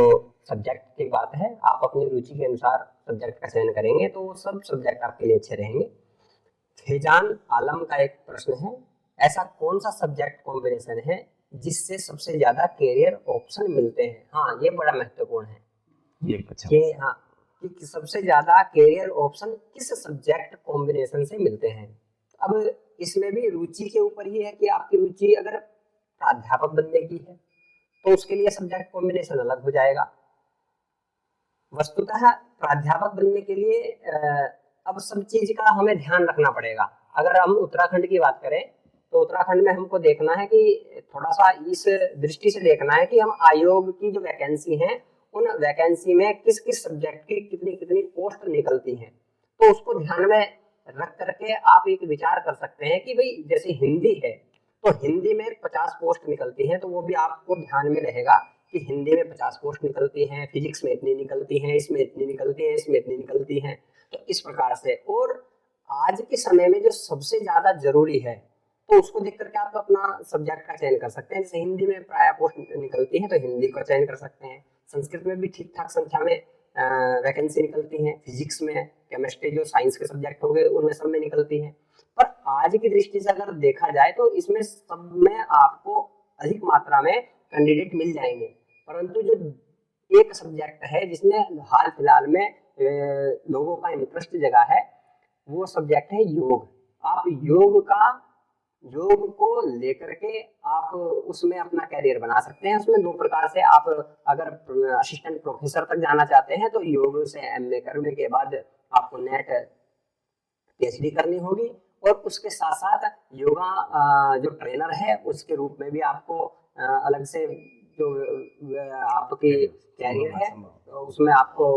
सब्जेक्ट की बात है, आप अपनी रुचि के अनुसार सब्जेक्ट का चयन करेंगे तो सब सब्जेक्ट आपके लिए अच्छे रहेंगे। फैजान आलम का एक प्रश्न है, ऐसा कौन सा सब्जेक्ट कॉम्बिनेशन है जिससे सबसे ज्यादा कैरियर ऑप्शन मिलते हैं। हाँ, ये बड़ा महत्वपूर्ण है ये अच्छा कि हाँ कि सबसे ज्यादा कैरियर ऑप्शन किस सब्जेक्ट कॉम्बिनेशन से मिलते हैं। अब इसमें भी रुचि के ऊपर ही है कि आपकी रुचि अगर प्राध्यापक बनने की है तो उसके लिए सब्जेक्ट कॉम्बिनेशन अलग हो जाएगा। वस्तुतः प्राध्यापक बनने के लिए अब सब चीज का हमें ध्यान रखना पड़ेगा। अगर हम उत्तराखंड की बात करें तो उत्तराखंड में हमको देखना है कि थोड़ा सा इस दृष्टि से देखना है कि हम आयोग की जो वैकेंसी है उन वैकेंसी में किस किस सब्जेक्ट की कितनी कितनी पोस्ट निकलती हैं, तो उसको ध्यान में रख करके आप एक विचार कर सकते हैं कि भाई जैसे हिंदी है तो हिंदी में 50 पोस्ट निकलती हैं, तो वो भी आपको ध्यान में रहेगा कि हिंदी में 50 पोस्ट निकलती हैं, फिजिक्स में इतनी निकलती हैं, इसमें इतनी निकलती हैं, इसमें इतनी निकलती हैं। तो इस प्रकार से, और आज के समय में जो सबसे ज्यादा जरूरी है तो उसको देख करके आप अपना सब्जेक्ट का चयन कर सकते हैं। जैसे हिंदी में प्राय पोस्ट निकलती है तो हिंदी का चयन कर सकते हैं, संस्कृत में भी ठीक ठाक संख्या में वैकेंसी निकलती हैं, फिजिक्स में, केमिस्ट्री जो साइंस के सब्जेक्ट हो गए उनमें सब में निकलती हैं। पर आज की दृष्टि से अगर देखा जाए तो इसमें सब में आपको अधिक मात्रा में कैंडिडेट मिल जाएंगे, परंतु जो एक सब्जेक्ट है जिसमें हाल फिलहाल में लोगों का इंटरेस्ट जगह है वो सब्जेक्ट है योग। आप योग का योग को लेकर के आप उसमें अपना करियर बना सकते हैं। उसमें 2 प्रकार से आप अगर असिस्टेंट प्रोफेसर तक जाना चाहते हैं तो योग से एमए करने के बाद आपको नेट पीएचडी करनी होगी, और उसके साथ-साथ योगा जो ट्रेनर है उसके रूप में भी आपको अलग से जो आपकी कैरियर है तो उसमें आपको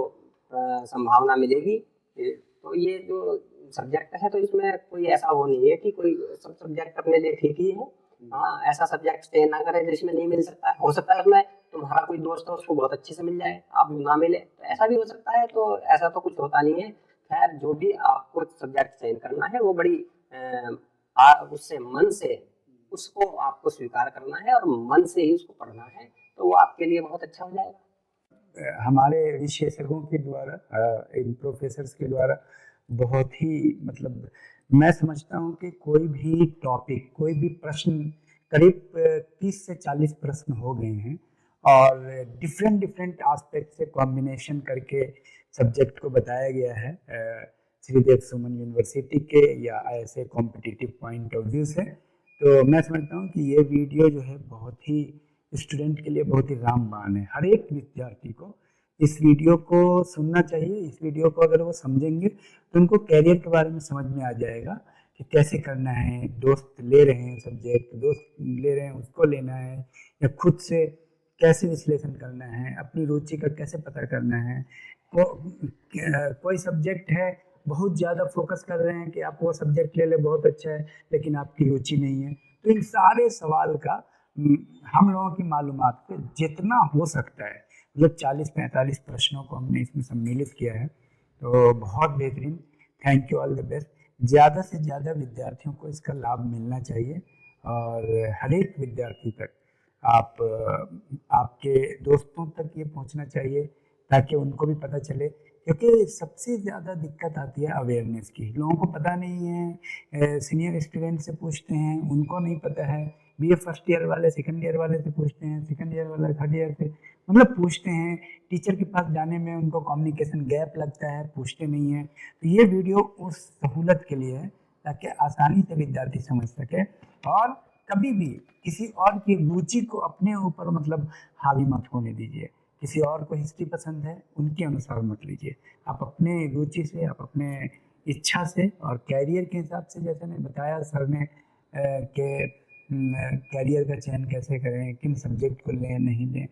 संभावना मिलेगी। तो ये जो सब्जेक्ट है तो इसमें कोई ऐसा वो नहीं है कि कोई सब सब्जेक्ट अपने लिए ठीक ही है। हाँ, ऐसा सब्जेक्ट चयन ना करें जिसमें नहीं मिल सकता है। हो सकता है उसमें तुम्हारा कोई दोस्त हो उसको बहुत अच्छे से मिल जाए, आप ना मिले, तो ऐसा भी हो सकता है। तो ऐसा तो कुछ होता नहीं है। खैर जो भी आपको सब्जेक्ट चयन करना है वो बड़ी उससे मन से उसको आपको स्वीकार करना है और मन से ही उसको पढ़ना है, तो वो आपके लिए बहुत अच्छा हो जाएगा। हमारे विशेषज्ञों के द्वारा, इन प्रोफेसर्स के द्वारा बहुत ही मतलब मैं समझता हूँ कि कोई भी टॉपिक, कोई भी प्रश्न, करीब 30 से 40 प्रश्न हो गए हैं और डिफरेंट डिफरेंट एस्पेक्ट से कॉम्बिनेशन करके सब्जेक्ट को बताया गया है श्रीदेव सुमन यूनिवर्सिटी के या ऐसे कॉम्पिटिटिव पॉइंट ऑफ व्यू से। तो मैं समझता हूँ कि ये वीडियो जो है बहुत ही स्टूडेंट के लिए बहुत ही रामबाण है। हर एक विद्यार्थी को इस वीडियो को सुनना चाहिए। इस वीडियो को अगर वो समझेंगे तो उनको कैरियर के बारे में समझ में आ जाएगा कि कैसे करना है। दोस्त ले रहे हैं सब्जेक्ट, दोस्त ले रहे हैं उसको लेना है, या खुद से कैसे विश्लेषण करना है, अपनी रुचि का कैसे पता करना है। कोई सब्जेक्ट है बहुत ज़्यादा फोकस कर रहे हैं कि आप वो सब्जेक्ट ले ले बहुत अच्छा है, लेकिन आपकी रुचि नहीं है। तो इन सारे सवाल का हम लोगों की मालूमात पे जितना हो सकता है, मतलब 40-45 प्रश्नों को हमने इसमें सम्मिलित किया है, तो बहुत बेहतरीन। Thank you, all the best. ज़्यादा से ज़्यादा विद्यार्थियों को इसका लाभ मिलना चाहिए और हर एक विद्यार्थी तक आपके दोस्तों तक ये पहुंचना चाहिए ताकि उनको भी पता चले, क्योंकि सबसे ज़्यादा दिक्कत आती है अवेयरनेस की। लोगों को पता नहीं है, सीनियर स्टूडेंट से पूछते हैं उनको नहीं पता है, बीए फर्स्ट ईयर वाले सेकंड ईयर वाले से पूछते हैं, सेकंड ईयर वाला थर्ड ईयर से मतलब पूछते हैं। टीचर के पास जाने में उनको कम्युनिकेशन गैप लगता है, पूछते नहीं हैं। तो ये वीडियो उस सहूलत के लिए है ताकि आसानी से विद्यार्थी समझ सके, और कभी भी किसी और की रुचि को अपने ऊपर मतलब हावी मत होने दीजिए। किसी और को हिस्ट्री पसंद है उनके अनुसार मत लीजिए, आप अपने रुचि से, आप अपने इच्छा से और कैरियर के हिसाब से, जैसे ने बताया सर ने कि कैरियर का चयन कैसे करें, किन सब्जेक्ट को लें नहीं लें।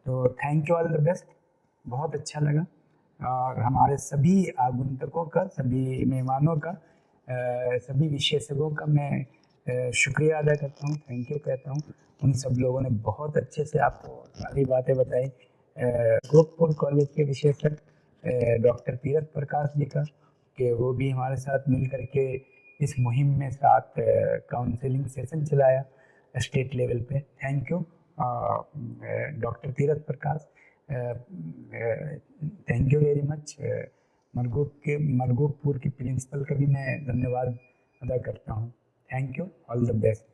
तो thank you, all the best. बहुत अच्छा लगा और हमारे सभी आगंतुकों का, सभी मेहमानों का, सभी विशेषज्ञों का मैं शुक्रिया अदा करता हूँ, थैंक यू कहता हूँ। उन सब लोगों ने बहुत अच्छे से आपको सारी बातें बताई। गोरखपुर कॉलेज के विशेषज्ञ डॉक्टर तीरथ प्रकाश जी का, कि वो भी हमारे साथ मिल करके इस मुहिम में साथ काउंसलिंग सेशन चलाया स्टेट लेवल पे। Thank you doctor Tirath Prakash, thank you very much. Margopur के प्रिंसिपल का भी मैं धन्यवाद अदा करता हूँ। Thank you, all the best.